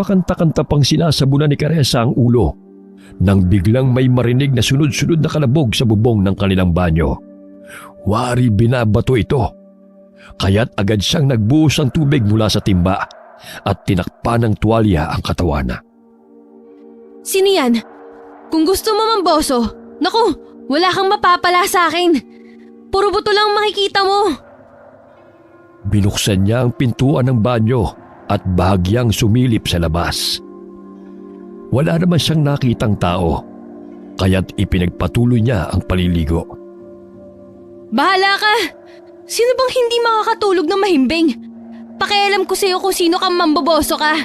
Nagpakanta-kanta pang sinasabunan ni Caressa ang ulo nang biglang may marinig na sunod-sunod na kalabog sa bubong ng kanilang banyo. Wari binabato ito, kaya't agad siyang nagbuhos ng tubig mula sa timba at tinakpan ng tuwalya ang katawan. Sino yan? Kung gusto mo mamboso, naku, wala kang mapapala sa akin. Puro buto lang makikita mo. Binuksan niya ang pintuan ng banyo at bahagyang sumilip sa labas. Wala naman siyang nakitang tao, kaya't ipinagpatuloy niya ang paliligo. Bahala ka! Sino bang hindi makakatulog ng mahimbing? Pakialam ko sa'yo kung sino kang mamboboso ka.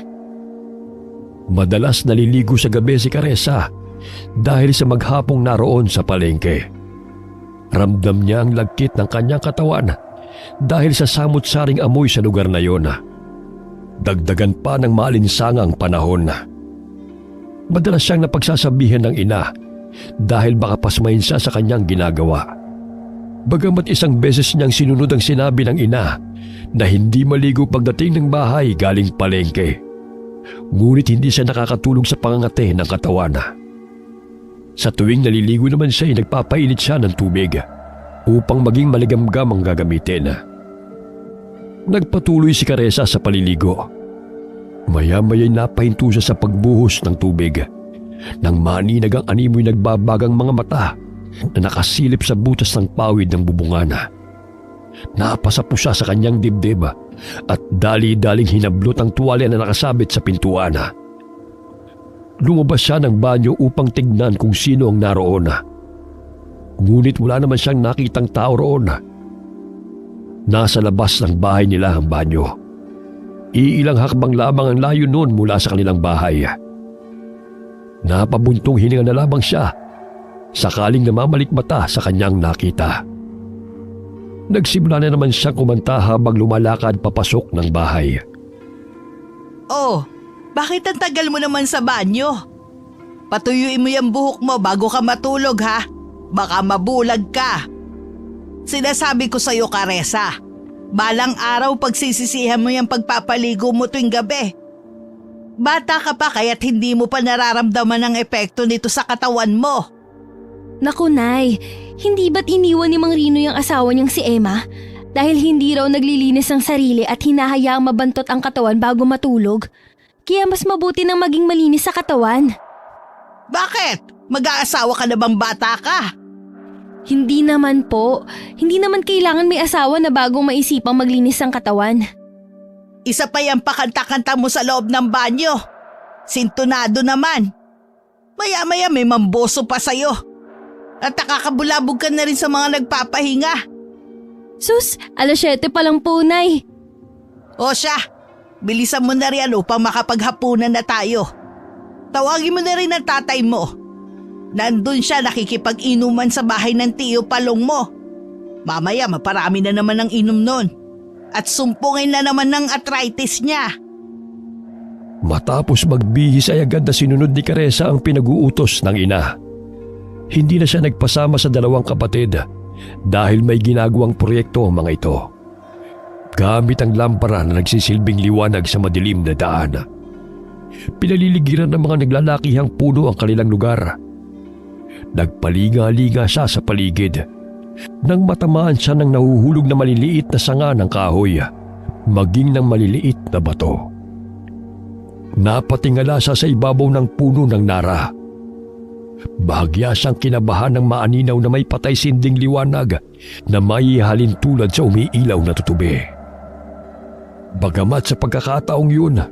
Madalas naliligo sa gabi si Caressa dahil sa maghapong naroon sa palengke. Ramdam niya ang lagkit ng kanyang katawan dahil sa samut-saring amoy sa lugar na yon. Dagdagan pa ng maalinsangang panahon. Madalas siyang napagsasabihan ng ina dahil baka pasmahin siya sa kanyang ginagawa. Bagamat isang beses niyang sinunod ang sinabi ng ina na hindi maligo pagdating ng bahay galing palengke, ngunit hindi siya nakakatulong sa pangangate ng katawan. Sa tuwing naliligo naman siya ay nagpapainit siya ng tubig upang maging maligamgam ang gagamitin. Nagpatuloy si Caressa sa paliligo. Maya-maya'y napahinto siya sa pagbuhos ng tubig nang maninag ang animoy nagbabagang mga mata na nakasilip sa butas ng pawid ng bubungana. Napasa po siya sa kanyang dibdib at dali-daling hinablot ang tuwalya na nakasabit sa pintuan. Lumabas siya ng banyo upang tignan kung sino ang naroon. Ngunit wala naman siyang nakitang tao roon. Nasa labas ng bahay nila ang banyo. Iilang hakbang lamang ang layo noon mula sa kanilang bahay. Napabuntong hininga na lamang siya sakaling namamalikmata sa kanyang nakita. Nagsimula na naman siyang kumanta habang lumalakad papasok ng bahay. Oh, bakit ang tagal mo naman sa banyo? Patuyuin mo yung buhok mo bago ka matulog ha. Baka mabulag ka. Sinasabi ko sa'yo, Caressa, balang araw pagsisisihan mo yung pagpapaligo mo tuwing gabi. Bata ka pa kaya't hindi mo pa nararamdaman ang epekto nito sa katawan mo. Naku, Nay, hindi ba't iniwan ni Mang Rino yung asawa niyang si Emma? Dahil hindi raw naglilinis ng sarili at hinahayaang mabantot ang katawan bago matulog. Kaya mas mabuti nang maging malinis sa katawan. Bakit? Mag-aasawa ka na bang bata ka? Hindi naman po. Hindi naman kailangan may asawa na bagong maisipang maglinis ng katawan. Isa pa yung pakanta-kanta mo sa loob ng banyo. Sintonado naman. Maya-maya may mamboso pa sa'yo. At nakakabulabog ka na rin sa mga nagpapahinga. Sus, 7:00 pa lang po, Nay. O siya, bilisan mo na rin upang makapaghapunan na tayo. Tawagin mo na rin ang tatay mo. Nandun siya nakikipag-inuman sa bahay ng tiyo palong mo. Mamaya maparami na naman ang inom nun. At sumpungin na naman ng arthritis niya. Matapos magbihis ay agad na sinunod ni Caressa ang pinag-uutos ng ina. Hindi na siya nagpasama sa dalawang kapatid dahil may ginagawang proyekto ang mga ito. Gamit ang lampara na nagsisilbing liwanag sa madilim na daan. Pinaliligiran ng mga naglalakihang puno ang kanilang lugar. Nagpaliga-liga siya sa paligid nang matamaan siya ng nahuhulog na maliliit na sanga ng kahoy, maging ng maliliit na bato. Napatingala siya sa ibabaw ng puno ng nara. Bahagya siyang kinabahan ng maaninaw na may patay sinding liwanag na maihalin tulad sa umiilaw na tutubi. Bagamat sa pagkakataong yun,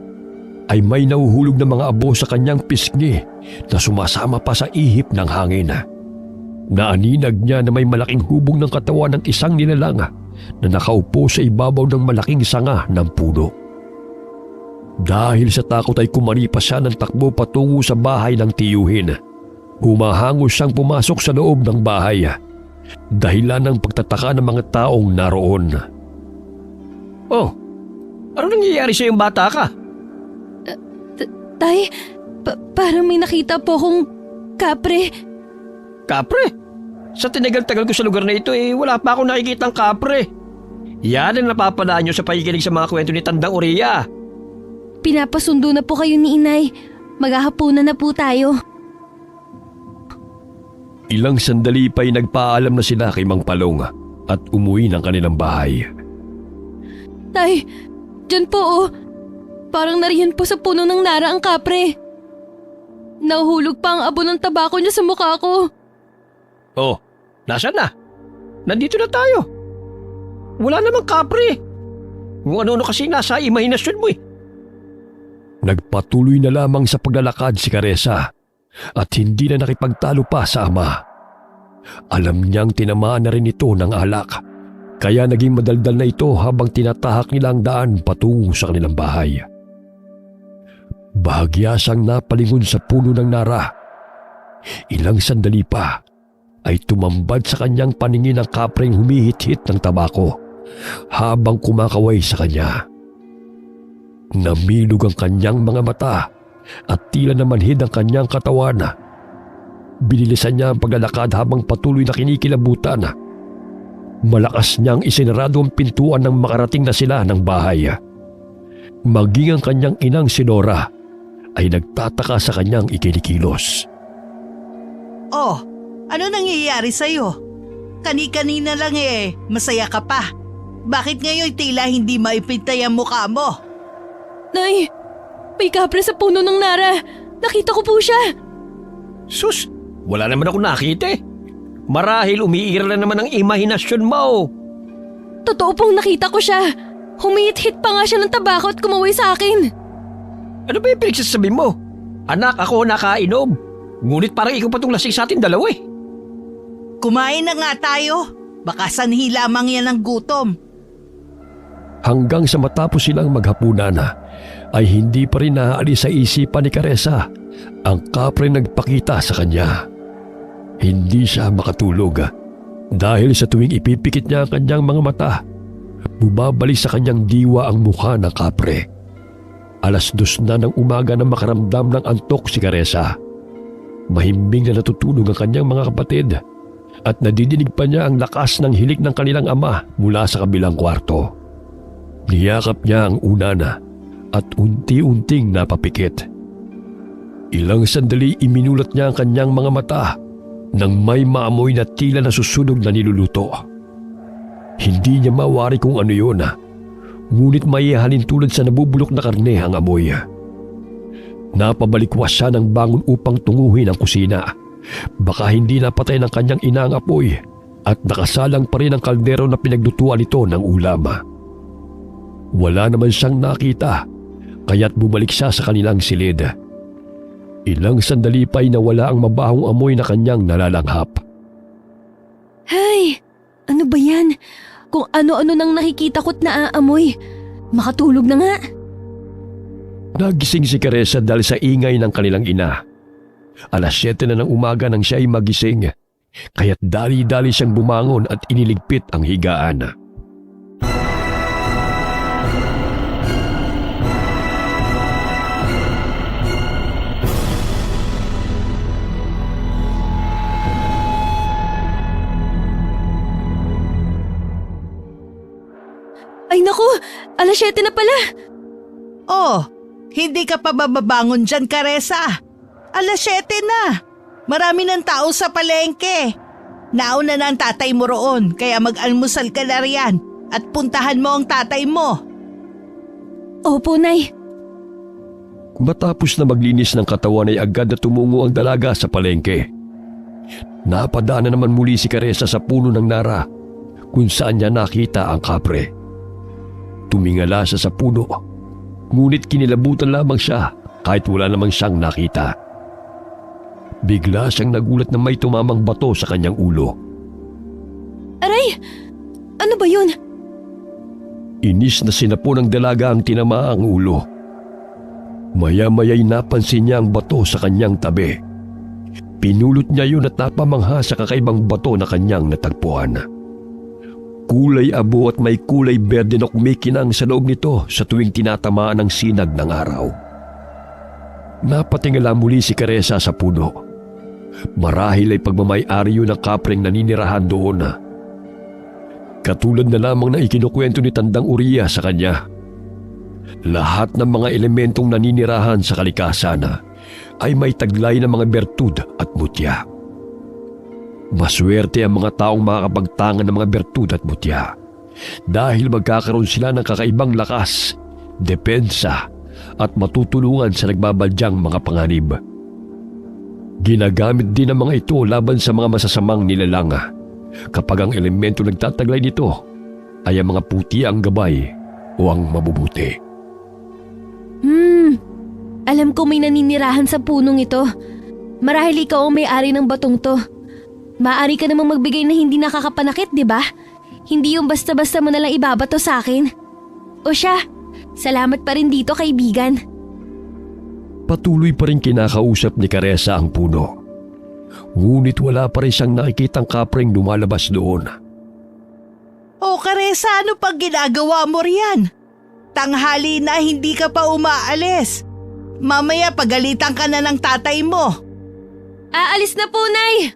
ay may nahuhulog na mga abo sa kanyang pisngi na sumasama pa sa ihip ng hangin. Naaninag niya na may malaking hubog ng katawan ng isang nilalang na nakaupo sa ibabaw ng malaking sanga ng puno. Dahil sa takot ay kumaripas siya ng takbo patungo sa bahay ng tiyuhin. Humahangos siyang pumasok sa loob ng bahay, dahilan ng pagtataka ng mga taong naroon. Oh, ano nangyayari sa yung bata ka? Tay, parang may nakita po akong kapre. Kapre? Sa tinagal-tagal ko sa lugar na ito wala pa akong nakikitang kapre. Yan ang napapalaan nyo sa pakikinig sa mga kwento ni Tandang Uria. pinapasundo na po kayo ni inay. Maghahapunan na po tayo. Ilang sandali pa'y nagpaalam na sila kay Mang Palong at umuwi ng kanilang bahay. Tay, dyan po oh. Parang nariyan po sa puno ng nara ang kapre. Nahuhulog pa ang abo ng tabako niya sa mukha ko. Oh, nasaan na? Nandito na tayo. Wala namang kapre. Kung ano-ano kasi nasa imahinasyon mo eh. Nagpatuloy na lamang sa paglalakad si Caressa at hindi na nakipagtalo pa sa ama. Alam niyang tinamaan na rin ito ng alak, kaya naging madaldal na ito habang tinatahak nila ang daan patungo sa kanilang bahay. Bahagya siyang napalingon sa puno ng nara. Ilang sandali pa ay tumambad sa kanyang paningin ang kapreng humihit-hit ng tabako habang kumakaway sa kanya. Namilog ang kanyang mga mata at tila namanhid ang kanyang katawan. Binilisan niya ang paglalakad habang patuloy na kinikilabutan. Malakas niyang isinarado ang pintuan nang makarating na sila ng bahay. Maging ang kanyang inang si Nora ay nagtataka sa kanyang ikinikilos. Oh, ano nangyayari sa'yo? Kani-kanina lang masaya ka pa. Bakit ngayon tila hindi maipintay ang mukha mo? Nay, may kapre sa puno ng nara. Nakita ko po siya. Sus, wala naman ako nakita eh. Marahil umiira na naman ang imahinasyon mo. Totoo pong nakita ko siya. Humihit-hit pa nga siya ng tabako at kumaway sa akin. Ano ba yung pinagsasabi mo? Anak, ako nakainom. Ngunit parang ikaw pa itong lasing sa atin dalawa eh. Kumain na nga tayo. Baka sanhi lamang yan ng gutom. Hanggang sa matapos silang maghapunan ay hindi pa rin naaalis sa isipan ni Caressa ang kapre nagpakita sa kanya. Hindi siya makatulog dahil sa tuwing ipipikit niya ang kanyang mga mata, bumabalik sa kanyang diwa ang mukha ng kapre. 2:00 na ng umaga na makaramdam ng antok si Caressa. Mahimbing na natutulog ang kanyang mga kapatid at nadidinig pa niya ang lakas ng hilik ng kanilang ama mula sa kabilang kwarto. Niyakap niya ang unan at unti-unting napapikit. Ilang sandali iminulat niya ang kanyang mga mata nang may maamoy na tila nasusunog na niluluto. Hindi niya mawari kung ano yun, ngunit may halin tulad sa nabubulok na karne ang amoy. Napabalikwas siya ng bangon upang tunguhin ang kusina. Baka hindi napatay ng kanyang ina ang apoy at nakasalang pa rin ang kaldero na pinaglutuan nito ng ulam. Wala naman siyang nakita, kaya't bumalik siya sa kanilang silid. Ilang sandali pa'y nawala ang mabahong amoy na kanyang nalalanghap. Hay, ano ba yan? Kung ano-ano nang nakikita ko't naaamoy. Makatulog na nga. Nagising si Caressa dahil sa ingay ng kanilang ina. 7:00 na ng umaga nang siya ay magising, kaya't dali-dali siyang bumangon at iniligpit ang higaan. Ay naku, 7:00 na pala. Oh, hindi ka pa bababangon dyan, Caressa. 7:00 na. Marami ng tao sa palengke. Nauna na ang tatay mo roon, kaya mag-almusal ka na riyan at puntahan mo ang tatay mo. Opo, Nay. Matapos na maglinis ng katawan ay agad na tumungo ang dalaga sa palengke. Napadaan na naman muli si Caressa sa puno ng nara kung saan niya nakita ang kapre. Tumingala siya sa puno, ngunit kinilabutan lamang siya kahit wala namang siyang nakita. Bigla siyang nagulat na may tumamang bato sa kanyang ulo. Aray! Ano ba yun? Inis na sinapo ng dalaga ang tinamaang ulo. Maya-maya'y napansin niya ang bato sa kanyang tabi. Pinulot niya yun at napamangha sa kakaibang bato na kanyang natagpuan. Kulay abo at may kulay berde na kumikinang sa loob nito sa tuwing tinatamaan ng sinag ng araw. Napatingala muli si Caressa sa puno. Marahil ay pagmamay-ari yun ng kapreng naninirahan doon. Katulad na lamang na ikinukwento ni Tandang Uriya sa kanya. Lahat ng mga elementong naninirahan sa kalikasan ay may taglay ng mga bertud at mutya. Maswerte ang mga taong makakapagtangan ng mga bertud at mutya dahil magkakaroon sila ng kakaibang lakas, depensa at matutulungan sa nagbabadyang mga panganib. Ginagamit din ang mga ito laban sa mga masasamang nilalang kapag ang elemento nagtataglay nito ay ang mga puti ang gabay o ang mabubuti. Alam ko may naninirahan sa punong ito. Marahil ikaw ang may-ari ng batong to. Maaari ka namang magbigay na hindi nakakapanakit, di ba? Hindi yung basta-basta mo nalang ibabato sa akin. O siya, salamat pa rin dito, kaibigan. Patuloy pa rin kinakausap ni Caressa ang puno. Ngunit wala pa rin siyang nakikitang kapreng lumalabas doon. O Caressa, ano pang ginagawa mo riyan? Tanghali na hindi ka pa umaalis. Mamaya pagalitan ka na ng tatay mo. Aalis na po, Nay!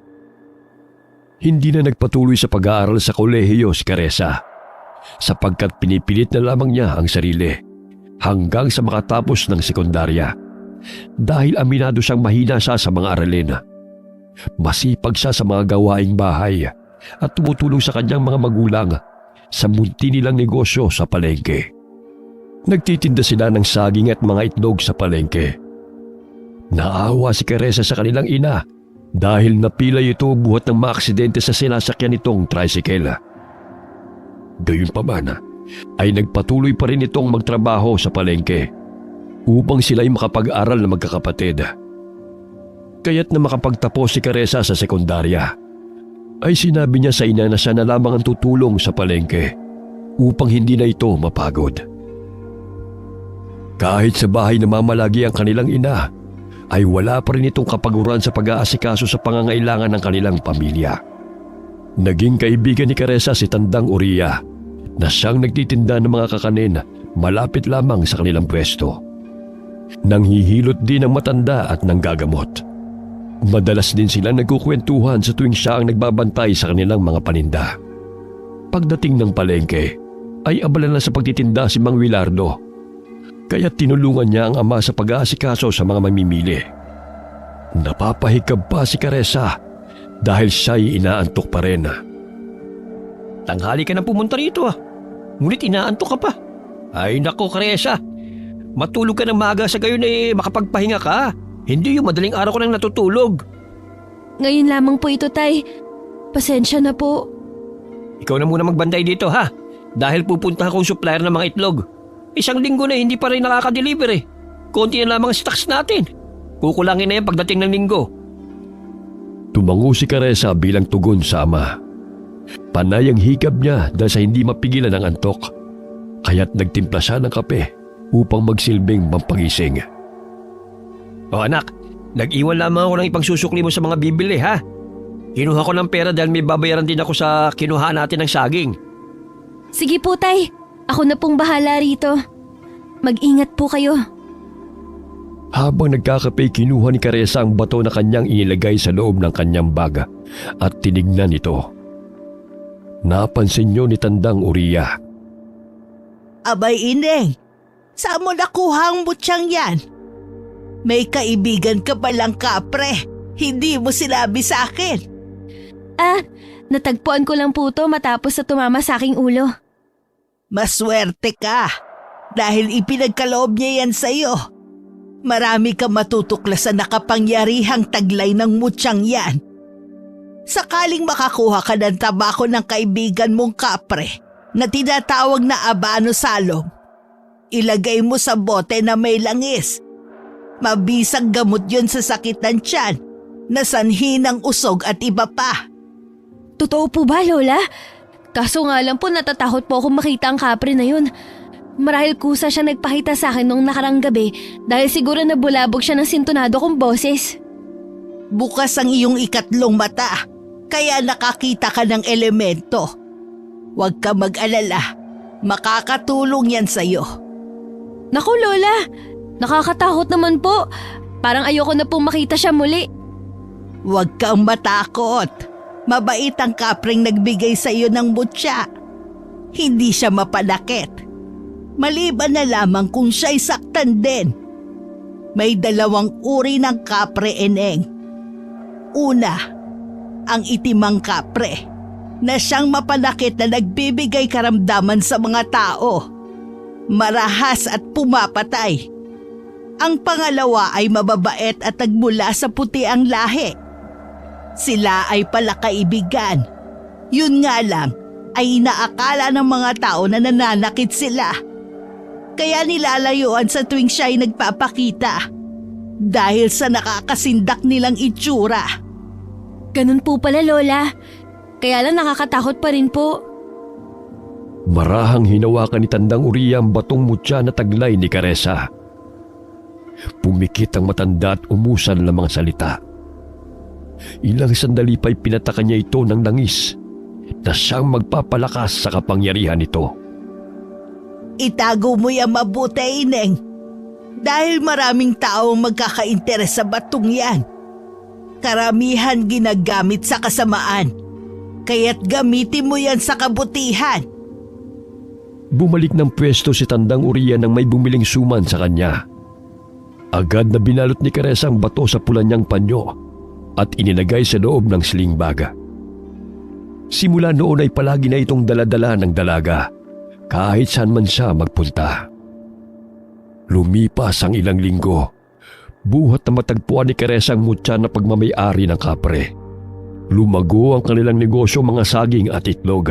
Hindi na nagpatuloy sa pag-aaral sa kolehiyo si Caressa sapagkat pinipilit na lamang niya ang sarili hanggang sa makatapos ng sekundarya dahil aminado siyang mahina siya sa mga aralin. Masipag siya sa mga gawaing bahay at tumutulong sa kanyang mga magulang sa munti nilang negosyo sa palengke. Nagtitinda sila ng saging at mga itlog sa palengke. Naawa si Caressa sa kanilang ina dahil napilay ito buhat ng maaksidente sa sinasakyan nitong tricycle. Gayunpaman ay nagpatuloy pa rin itong magtrabaho sa palengke upang sila'y makapag-aral na magkakapatid. Kaya't na makapagtapos si Caressa sa sekundarya ay sinabi niya sa ina na siya na lamang ang tutulong sa palengke upang hindi na ito mapagod. Kahit sa bahay namamalagi ang kanilang ina, ay wala pa rin itong kapaguran sa pag-aasikaso sa pangangailangan ng kanilang pamilya. Naging kaibigan ni Caressa si Tandang Uriya na siyang nagtitinda ng mga kakanin malapit lamang sa kanilang pwesto. Nanghihilot din ng matanda at nanggagamot. Madalas din sila nagkukwentuhan sa tuwing siya ang nagbabantay sa kanilang mga paninda. Pagdating ng palengke, ay abala na sa pagtitinda si Mang Wilardo. Kaya tinulungan niya ang ama sa pag-aasikaso sa mga mamimili. Napapahikab pa si Caressa dahil siya'y inaantok pa rin. Tanghali ka na pumunta rito ngunit inaantok ka pa. Ay nako, Caressa, matulog ka ng maaga sa gayon makapagpahinga ka. Hindi yung madaling araw ko nang natutulog. Ngayon lamang po ito, Tay. Pasensya na po. Ikaw na muna magbanday dito dahil pupunta akong supplier ng mga itlog. Isang linggo na hindi pa rin nakaka-deliver Konti na lamang stocks natin. Kukulangin na yan pagdating ng linggo. Tumango si Caressa bilang tugon sa ama. Panay ang hikab niya dahil sa hindi mapigilan ng antok. Kaya't nagtimpla siya ng kape upang magsilbing mampagising. O anak, nag-iwan lamang ako ng ipangsusukli mo sa mga bibili Kinuha ko ng pera dahil may babayaran din ako sa kinuha natin ng saging. Sige po, Tay. Ako na pong bahala rito. Mag-ingat po kayo. Habang nagkakape, kinuha ni Caressa ang bato na kanyang inilagay sa loob ng kanyang bag at tinignan ito. Napansin niyo ni Tandang Uriya. Abay Ineng, saan mo nakuha ang butyang yan? May kaibigan ka palang kapre. Hindi mo sinabi sa akin. Natagpuan ko lang po to matapos na tumama sa aking ulo. Maswerte ka dahil ipinagkaloob niya yan sa'yo. Marami kang matutuklasan na kapangyarihang taglay ng mutyang yan. Sakaling makakuha ka ng tabako ng kaibigan mong kapre na tinatawag na abano salong, ilagay mo sa bote na may langis. Mabisang gamot yun sa sakit ng tiyan, na sanhi ng usog at iba pa. Totoo po ba, Lola? Kaso nga lang po natatakot po akong makita ang kapre na yun. Marahil kusa siya nagpakita sa akin noong nakarang gabi dahil siguro nabulabog siya ng sintonado kong boses. Bukas ang iyong ikatlong mata, kaya nakakita ka ng elemento. Huwag ka mag-alala, makakatulong yan sa'yo. Naku, Lola! Nakakatakot naman po. Parang ayoko na pong makita siya muli. Huwag kang matakot. Mabait ang kapreng nagbigay sa iyo ng mutya. Hindi siya mapanakit. Maliban na lamang kung siya'y saktan din. May dalawang uri ng kapre, Eneng. Una, ang itimang kapre na siyang mapanakit na nagbibigay karamdaman sa mga tao. Marahas at pumapatay. Ang pangalawa ay mababait at nagmula sa puti ang lahi. Sila ay palakaibigan. Yun nga lang ay inaakala ng mga tao na nananakit sila. Kaya nilalayuan sa tuwing siya ay nagpapakita dahil sa nakakasindak nilang itsura. Ganun po pala, Lola. Kaya lang nakakatakot pa rin po. Marahang hinawakan ni Tandang Uriya ang batong mutya na taglay ni Caressa. Pumikit ang matanda at umusal ng mga salita. Ilang sandali pa'y pinataka niya ito ng langis na siyang magpapalakas sa kapangyarihan nito. Itago mo yan mabuti, Ineng. Dahil maraming tao ang magkakainteres sa batong yan. Karamihan ginagamit sa kasamaan. Kaya't gamitin mo yan sa kabutihan. Bumalik ng pwesto si Tandang Uriya nang may bumiling suman sa kanya. Agad na binalot ni Caressa ang bato sa pula niyang panyo at ininagay sa loob ng sling bag. Simula noon ay palagi na itong daladala ng dalaga kahit saan man siya magpunta. Lumipas ang ilang linggo, buhat na matagpuan ni Caressa ang mutya na pagmamay-ari ng kapre. Lumago ang kanilang negosyo, mga saging at itlog.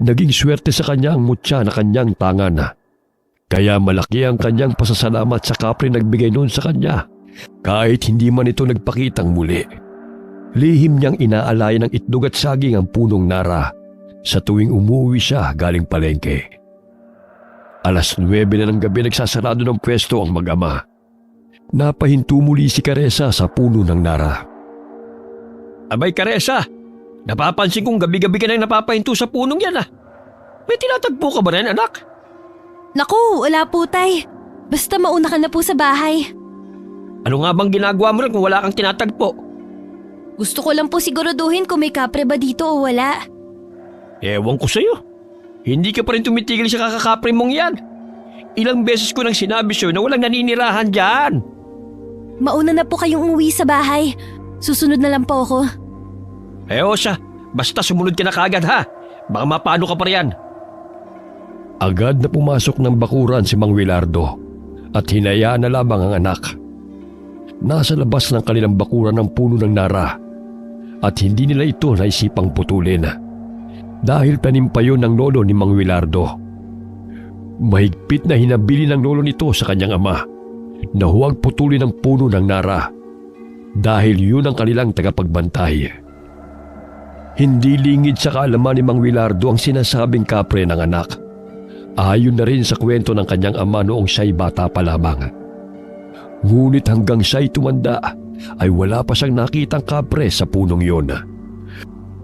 Naging swerte sa kanya ang mutya na kanyang tangan. Kaya malaki ang kanyang pasasalamat sa kapre nagbigay noon sa kanya kahit hindi man ito nagpakitang muli. Lihim niyang inaalay ng itlog at saging ang punong Nara sa tuwing umuwi siya galing palengke. 9:00 na ng gabi nagsasarado ng pwesto ang mag-ama. Napahinto muli si Caressa sa puno ng Nara. Abay, Caressa, napapansin kong gabi-gabi ka nang napapahinto sa punong yan ah. May tinatagpo ka ba rin, anak? Naku, wala po, Tay. Basta mauna ka na po sa bahay. Ano nga bang ginagawa mo rin kung wala kang tinatagpo? Gusto ko lang po siguraduhin kung may kapre ba dito o wala. Ewan ko sa'yo. Hindi ka pa rin tumitigil sa kakakapre mong yan. Ilang beses ko nang sinabi sa'yo na walang naninirahan dyan. Mauna na po kayong umuwi sa bahay. Susunod na lang po ako. Siya, basta sumunod ka na kagad ha. Baka mapano ka pa riyan. Agad na pumasok ng bakuran si Mang Wilardo at hinayaan na lamang ang anak. Nasa labas ng kanilang bakuran ang puno ng Nara at hindi nila ito naisipang putulin dahil tanim pa yun ng lolo ni Mang Wilardo. Mahigpit na hinabili ng lolo nito sa kanyang ama na huwag putulin ang puno ng Nara dahil yun ang kanilang tagapagbantay. Hindi lingid sa kaalaman ni Mang Wilardo ang sinasabing kapre ng anak. Ayon na rin sa kwento ng kanyang ama noong siya'y bata pa lamang. Ngunit hanggang siya'y tumanda ay wala pa siyang nakitang kapre sa punong yun.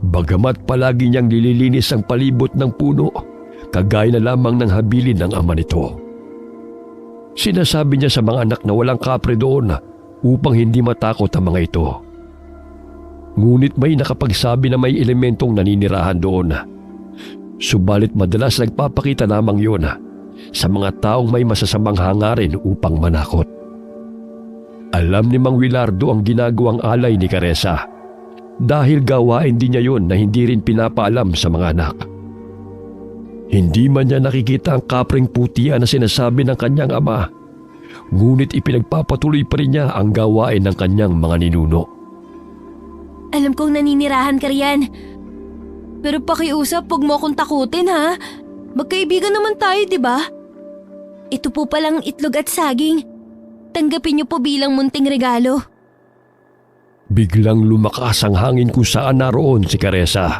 Bagamat palagi niyang nililinis ang palibot ng puno, kagaya na lamang ng habilin ng ama nito. Sinasabi niya sa mga anak na walang kapre doon upang hindi matakot ang mga ito. Ngunit may nakapagsabi na may elementong naninirahan doon. Subalit madalas nagpapakita lamang yun sa mga taong may masasamang hangarin upang manakot. Alam ni Mang Wilardo ang ginagawang alay ni Caressa dahil gawain din niya yun na hindi rin pinapaalam sa mga anak. Hindi man niya nakikita ang kapreng putian na sinasabi ng kanyang ama, ngunit ipinagpapatuloy pa rin niya ang gawain ng kanyang mga ninuno. Alam kong naninirahan ka riyan. Pero pakiusap, huwag mo akong takutin ha. Magkaibigan naman tayo, di ba? Ito po palang itlog at saging. Tanggapin niyo po bilang munting regalo. Biglang lumakas ang hangin kung saan naroon si Caressa.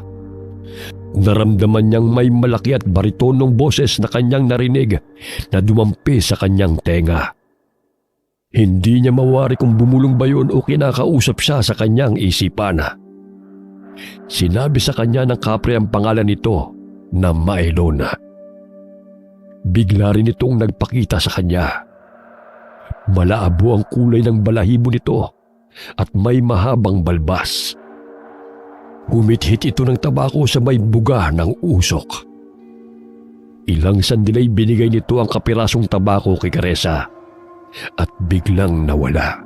Naramdaman niyang may malaki at baritonong boses na kanyang narinig na dumampi sa kanyang tenga. Hindi niya mawari kung bumulong ba yun o kinakausap siya sa kanyang isipan. Sinabi sa kanya ng kapre ang pangalan nito na Maelon. Bigla rin itong nagpakita sa kanya. Malaabo ang kulay ng balahibo nito at may mahabang balbas. Humithit ito ng tabako sa may buga ng usok. Ilang sandali binigay nito ang kapirasong tabako kay Caressa at biglang nawala.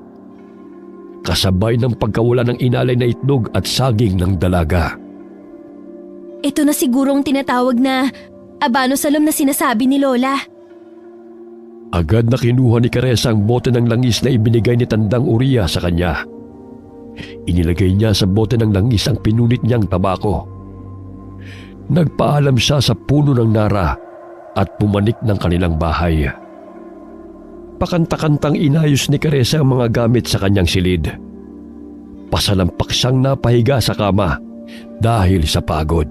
Kasabay ng pagkawala ng inalay na itlog at saging ng dalaga. Ito na siguro ang tinatawag na abano salom na sinasabi ni Lola. Agad na kinuha ni Caressa ang bote ng langis na ibinigay ni Tandang Uriya sa kanya. Inilagay niya sa bote ng langis ang pinunit niyang tabako. Nagpaalam siya sa puno ng nara at pumanik ng kanilang bahay. Pakanta-kantang inayos ni Caressa ang mga gamit sa kanyang silid. Pasalampak siyang napahiga sa kama dahil sa pagod.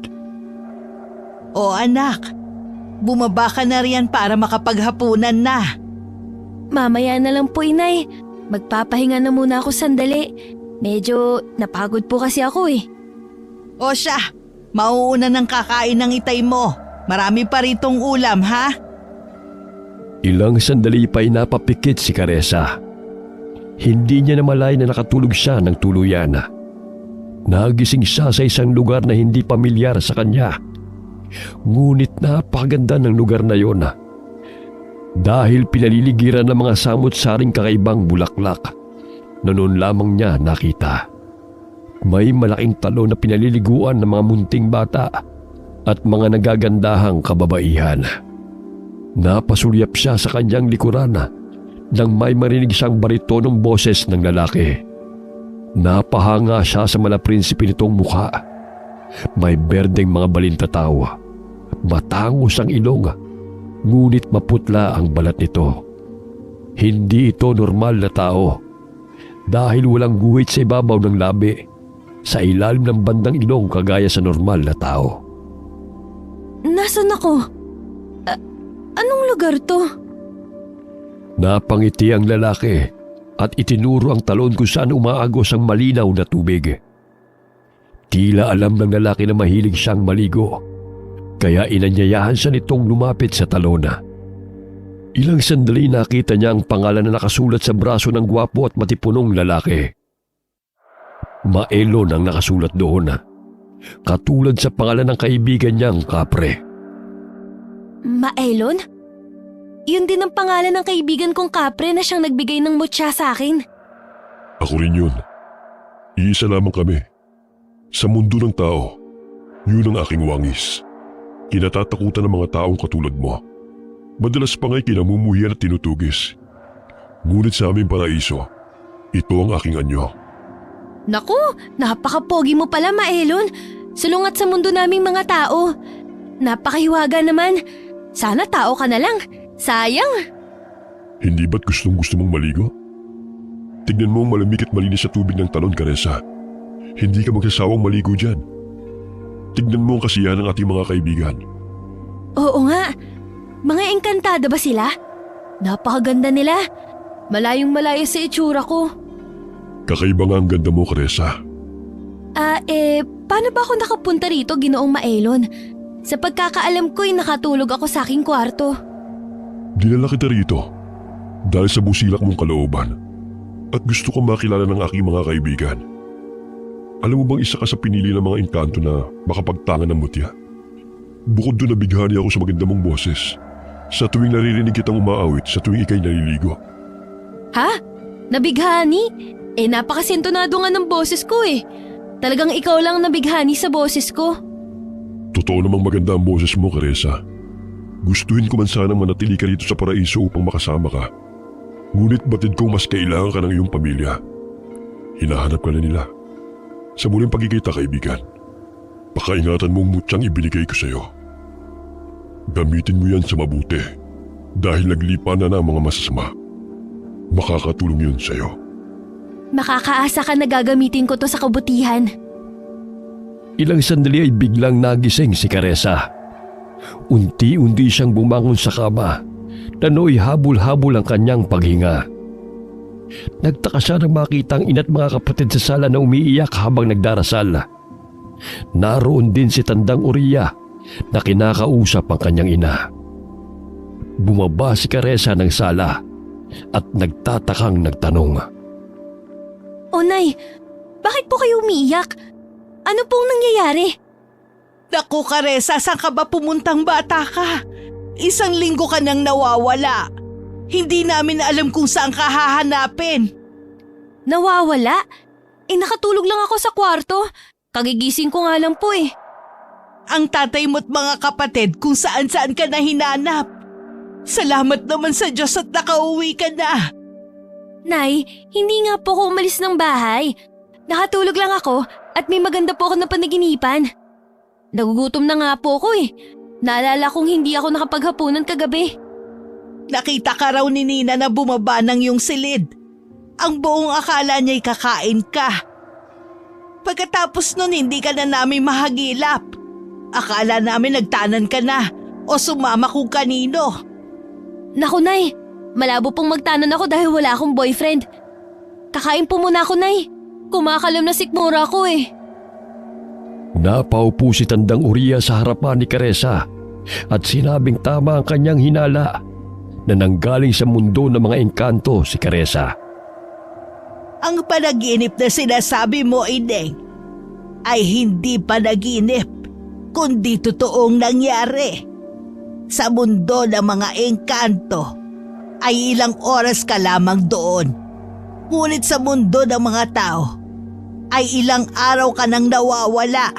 O anak, bumaba ka na riyan para makapaghapunan na. Mamaya na lang po, Inay. Magpapahinga na muna ako sandali. Medyo napagod po kasi ako eh. O siya, mauuna ng kakain ng itay mo. Marami pa ritong ulam, ha? Ilang sandali pa'y napapikit si Caressa. Hindi niya namalay na nakatulog siya ng tuluyan. Nagising siya sa isang lugar na hindi pamilyar sa kanya. Ngunit napakaganda ng lugar na yon. Dahil pinaliligiran ng mga samot-saring kakaibang bulaklak na noon lamang niya nakita. May malaking talo na pinaliliguan ng mga munting bata at mga nagagandahang kababaihan. Napasulyap siya sa kanyang likuran nang may marinig siyang baritonong boses ng lalaki. Napahanga siya sa malaprinsipe nitong mukha. May berdeng mga balintataw. Matangos ang ilong, ngunit maputla ang balat nito. Hindi ito normal na tao dahil walang guhit sa ibabaw ng labi sa ilalim ng bandang ilong kagaya sa normal na tao. Nasaan ako? Anong lugar to? Napangiti ang lalaki at itinuro ang talon kung saan umaagos ang malinaw na tubig. Tila alam ng lalaki na mahilig siyang maligo, kaya inanyayahan siya nitong lumapit sa talon. Ilang sandali nakita niya ang pangalan na nakasulat sa braso ng gwapo at matipunong lalaki. Maelon ang nakasulat doon, katulad sa pangalan ng kaibigan niyang Kapre. Maelon? Yun din ang pangalan ng kaibigan kong Kapre na siyang nagbigay ng mutya sa akin. Ako rin yun. Iisa lamang kami. Sa mundo ng tao, yun ang aking wangis. Kinatatakutan ng mga taong katulad mo. Madalas pa nga'y kinamumuhian at tinutugis. Ngunit sa aming paraiso, ito ang aking anyo. Naku, napaka-pogi mo pala, Maelon. Sulungat sa mundo naming mga tao. Napakahiwaga naman. Sana tao ka na lang. Sayang. Hindi ba't gustong-gusto mong maligo? Tignan mo ang malamig at malinis sa tubig ng talon, Caressa. Hindi ka magsasawang maligo dyan. Tignan mo ang kasiyahan ng ating mga kaibigan. Oo nga. Mga engkantada ba sila? Napakaganda nila. Malayong malayo sa itsura ko. Kakaiba nga ang ganda mo, Caressa. Paano ba ako nakapunta rito, Ginoong Maelon? Sa pagkakaalam ko'y nakatulog ako sa aking kwarto. Dinala kita rito dahil sa busilak mong kalooban at gusto ko makilala ng aking mga kaibigan. Alam mo bang isa ka sa pinili ng mga engkanto na makapagtangan ng mutya? Bukod doon nabighani ako sa maganda mong boses sa tuwing naririnig kitang umaawit sa tuwing ikay naliligo. Ha? Nabighani? Napakasintonado nga ng boses ko eh. Talagang ikaw lang nabighani sa boses ko. Totoo namang maganda ang boses mo, Caressa. Gustuhin ko man sanang manatili ka rito sa paraiso upang makasama ka. Ngunit batid kong mas kailangan ka ng iyong pamilya. Hinahanap ka na nila. Sa muling pagkikita, kaibigan, pakaingatan mong mutyang ibinigay ko sa iyo. Gamitin mo yan sa mabuti dahil naglipa na ng mga masasama. Makakatulong yun sa iyo. Makakaasa ka na gagamitin ko to sa kabutihan. Ilang sandali ay biglang nagising si Caressa. Unti-unti siyang bumangon sa kama na nooy habol-habol ang kanyang paghinga. Nagtaka siya nang makita ang ina't mga kapatid sa sala na umiiyak habang nagdarasal. Naroon din si Tandang Uriya na kinakausap ang kanyang ina. Bumaba si Caressa ng sala at nagtatakang nagtanong. O Nay, bakit po kayo umiiyak? Ano pong nangyayari? Naku, Caressa, saan ka ba pumuntang bata ka? 1 linggo ka nang nawawala. Hindi namin alam kung saan ka hahanapin. Nawawala? Nakatulog lang ako sa kwarto. Kagigising ko nga lang po eh. Ang tatay mo't mga kapatid kung saan-saan ka na hinanap. Salamat naman sa Diyos at nakauwi ka na. Nay, hindi nga po ako umalis ng bahay. Nakatulog lang ako at may maganda po ako na panaginipan. Nagugutom na nga po ako eh. Naalala kong hindi ako nakapaghapunan kagabi. Nakita ka raw ni Nina na bumaba ng iyong silid. Ang buong akala niya'y kakain ka. Pagkatapos nun hindi ka na namin mahagilap. Akala namin nagtanan ka na o sumama kung kanino. Naku Nay, malabo pong magtanan ako dahil wala akong boyfriend. Kakain po muna ako Nay. Kumakalam na sikmura ko eh. Napaupo si Tandang Uriya sa harapan ni Caressa at sinabing tama ang kanyang hinala na nanggaling sa mundo ng mga engkanto si Caressa. Ang panaginip na sinasabi mo, Ineng, ay hindi panaginip, kundi totoong nangyari. Sa mundo ng mga engkanto, ay ilang oras ka lamang doon. Ngunit sa mundo ng mga tao, ay ilang araw ka nang nawawala.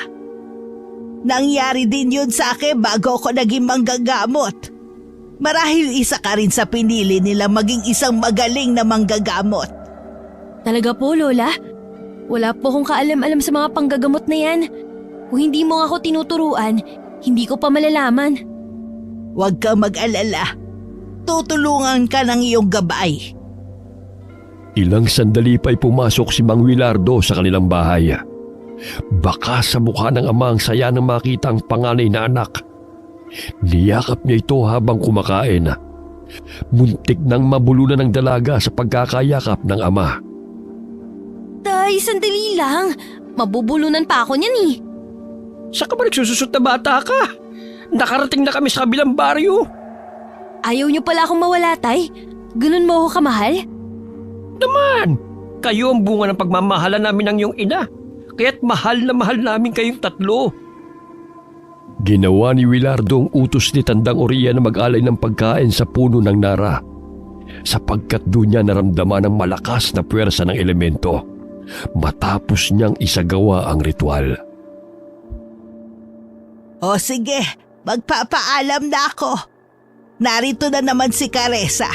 Nangyari din yun sa akin bago ako naging manggagamot. Marahil isa ka rin sa pinili nila maging isang magaling na manggagamot. Talaga po Lola? Wala po akong kaalam-alam sa mga panggagamot na yan. Kung hindi mo ako tinuturuan, hindi ko pa malalaman. Huwag kang mag-alala. Tutulungan ka ng iyong gabay. Ilang sandali pa'y pumasok si Mang Wilardo sa kanilang bahay. Baka sa mukha ng ama ang saya nang makita ang panganay na anak. Niyakap niya ito habang kumakain. Muntik nang mabulunan ng dalaga sa pagkakayakap ng ama. Tay, sandali lang. Mabubulunan pa ako niyan eh. Saan ka ba nagsususot na bata ka? Nakarating na kami sa kabilang baryo. Ayaw niyo pala akong mawala, Tay? Ganun mo ako kamahal? Naman, kayo ang bunga ng pagmamahalan namin ng iyong ina. Kaya't mahal na mahal namin kayong tatlo. Ginawa ni Wilardo ang utos ni Tandang Uriya na mag-alay ng pagkain sa puno ng nara, sapagkat doon niya naramdaman ang malakas na puwersa ng elemento matapos niyang isagawa ang ritual. O sige, magpapaalam na ako. Narito na naman si Caressa.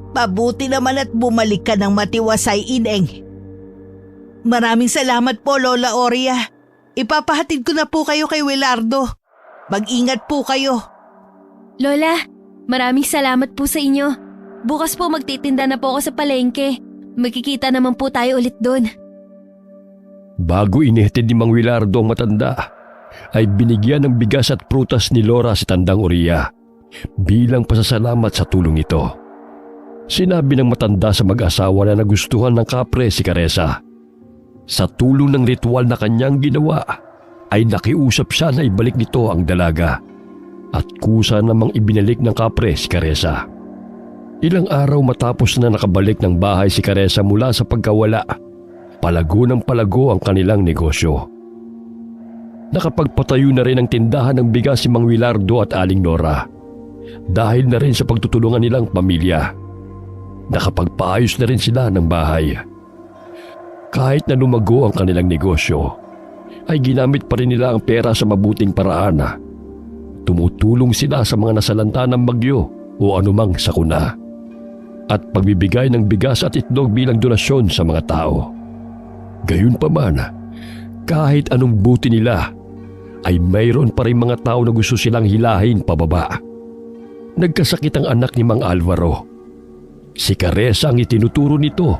Mabuti naman at bumalik ka ng matiwasay, Ineng. Maraming salamat po, Lola Oria. Ipapahatid ko na po kayo kay Wilardo. Mag-ingat po kayo. Lola, maraming salamat po sa inyo. Bukas po magtitinda na po ako sa palengke. Magkikita naman po tayo ulit doon. Bago inihatid ni Mang Wilardo ang matanda, ay binigyan ng bigas at prutas ni Lora si Tandang Uriya bilang pasasalamat sa tulong ito. Sinabi ng matanda sa mag-asawa na nagustuhan ng kapre si Caressa. Sa tulong ng ritual na kanyang ginawa, ay nakiusap siya na ibalik nito ang dalaga at kusa namang ibinalik ng kapre si Caressa. Ilang araw matapos na nakabalik ng bahay si Caressa mula sa pagkawala, palago ng palago ang kanilang negosyo. Nakapagpatayo na rin ang tindahan ng bigas si Mang Wilardo at Aling Nora dahil na rin sa pagtutulungan nilang pamilya. Nakapagpaayos na rin sila ng bahay. Kahit na lumago ang kanilang negosyo, ay ginamit pa rin nila ang pera sa mabuting paraan. Tumutulong sila sa mga nasalanta ng bagyo o anumang sakuna at pagbibigay ng bigas at itlog bilang donasyon sa mga tao. Gayunpaman, kahit anong buti nila, ay mayroon pa rin mga tao na gusto silang hilahin pababa. Nagkasakit ang anak ni Mang Alvaro. Si Caressa ang itinuturo nito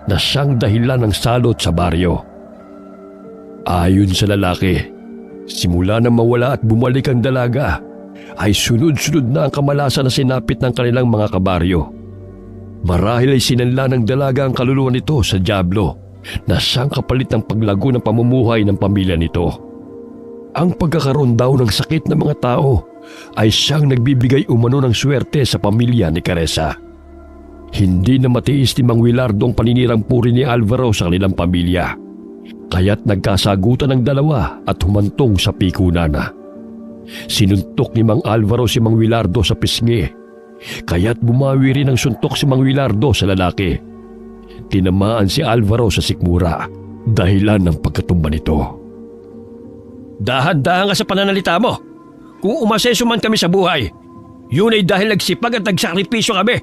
na siyang dahilan ng salot sa baryo. Ayon sa lalaki, simula na mawala at bumalik ang dalaga, ay sunod-sunod na ang kamalasan na sinapit ng kanilang mga kabaryo. Marahil ay sinanla ng dalaga ang kaluluwa nito sa dyablo na siyang kapalit ng paglago ng pamumuhay ng pamilya nito. Ang pagkakaroon daw ng sakit ng mga tao ay siyang nagbibigay umano ng swerte sa pamilya ni Caressa. Hindi na matiis ni Mang Wilardo ang paninirang puri ni Alvaro sa kanilang pamilya, kaya't nagkasagutan ng dalawa at humantong sa pikunan. Sinuntok ni Mang Alvaro si Mang Wilardo sa pisngi. Kaya't bumawi rin ang suntok si Mang Wilardo sa lalaki. Tinamaan si Alvaro sa sikmura, dahilan ng pagkatumba nito. Dahan-dahan ka sa pananalita mo. Kung umasenso man kami sa buhay, yun ay dahil nagsipag at nagsakripisyo kami.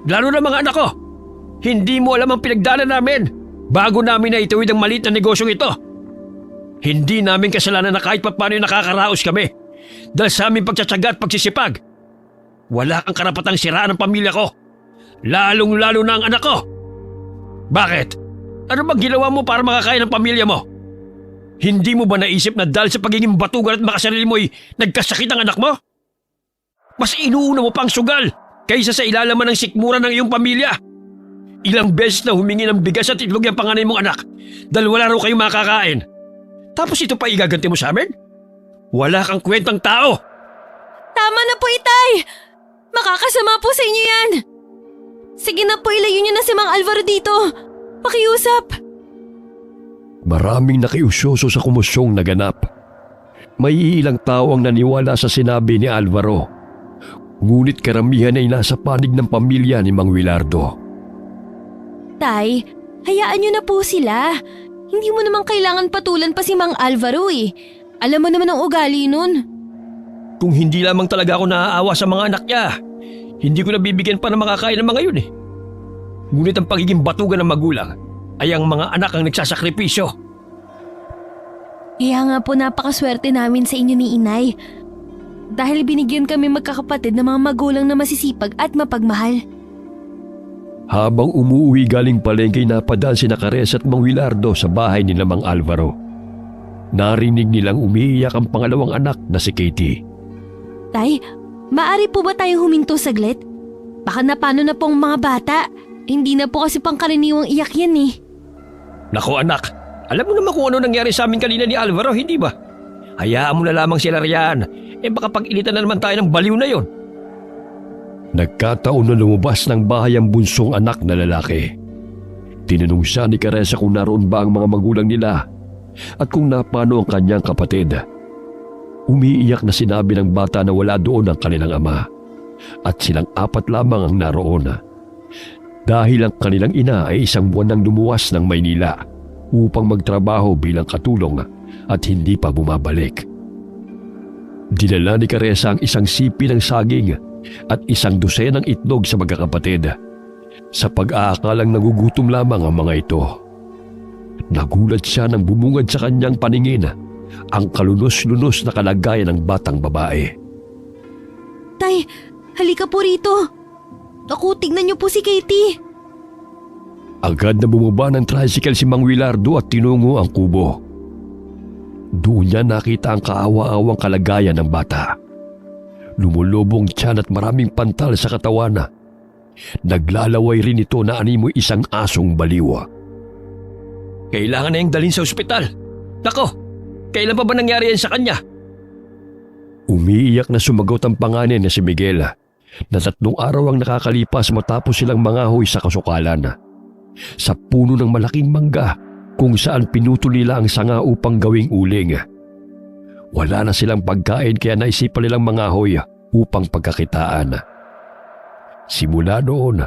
Lalo na mga anak ko. Hindi mo alam ang pinagdaanan namin bago namin na ituwid ang maliit na negosyong ito. Hindi namin kasalanan na kahit paano nakakaraos kami dahil sa aming pagtsatsaga at pagsisipag. Wala kang karapatang siraan ang pamilya ko, lalong-lalo na ang anak ko. Bakit? Ano bang ginawa mo para makakain ang pamilya mo? Hindi mo ba naisip na dahil sa pagiging batugan at makasarili mo'y nagkasakit ang anak mo? Mas inuuna mo pang sugal kaysa sa ilalaman ng sikmura ng iyong pamilya. Ilang beses na humingi ng bigas at itlog yung panganay mong anak dahil wala raw kayong makakain. Tapos ito pa igaganti mo sa amin? Wala kang kwentang tao! Tama na po, Itay! Makakasama po sa inyo yan! Sige na po, ilayo niyo na si Mang Alvaro dito. Pakiusap. Maraming nakiusyoso sa kumusyong naganap. May ilang tao ang naniwala sa sinabi ni Alvaro. Ngunit karamihan ay nasa panig ng pamilya ni Mang Wilardo. Tay, hayaan niyo na po sila. Hindi mo naman kailangan patulan pa si Mang Alvaro eh. Alam mo naman ang ugali nun. Kung hindi lamang talaga ako naaawa sa mga anak niya, hindi ko nabibigyan pa ng makakain ng mga yun eh. Ngunit ang pagiging batugan ng magulang ay ang mga anak ang nagsasakripisyo. Kaya nga po napakaswerte namin sa inyo ni Inay. Dahil binigyan kami magkakapatid ng mga magulang na masisipag at mapagmahal. Habang umuwi galing palengke, napadaan si Caressa at Mang Wilardo sa bahay ni Mang Alvaro. Narinig nilang umiiyak ang pangalawang anak na si Katie. Tay, maari po ba tayong huminto saglit? Baka napano na pong mga bata. Hindi na po kasi pangkaraniwang iyak yan eh. Naku anak, alam mo naman kung ano nangyari sa amin kanina ni Alvaro, hindi ba? Hayaan mo na lamang sila riyan. Baka pag-initan na naman tayo ng baliw na yon. Nagkataon na lumabas ng bahay ang bunsong anak na lalaki. Tinanong siya ni Caressa kung naroon ba ang mga magulang nila at kung napano ang kanyang kapatid. Umiiyak na sinabi ng bata na wala doon ang kanilang ama at silang apat lamang ang naroon. Dahil ang kanilang ina ay isang buwan nang lumuwas ng Maynila upang magtrabaho bilang katulong at hindi pa bumabalik. Dinala ni Caressa ang isang sipi ng saging at isang dosenang itlog sa magkakapatid. Sa pag-aakalang nagugutom lamang ang mga ito. Nagulat siya nang bumungad sa kanyang paningin ang kalunos-lunos na kalagayan ng batang babae. Tay, halika po rito. Naku, tignan niyo po si Katie. Agad na bumaba ng tricycle si Mang Wilardo at tinungo ang kubo. Doon niya nakita ang kaawa-awang kalagayan ng bata. Lumulubong tiyan at maraming pantal sa katawan. Naglalaway rin ito na animoy isang asong baliw. Kailangan na yung dalhin sa ospital. Nako, kailan pa ba nangyari yan sa kanya? Umiiyak na sumagot ang panganay na si Miguel na 3 araw ang nakakalipas matapos silang mangahoy sa kasukalan. Sa puno ng malaking mangga kung saan pinutol nila ang sanga upang gawing uling. Wala na silang pagkain kaya naisipan nilang mangahoy upang pagkakitaan. Simula noon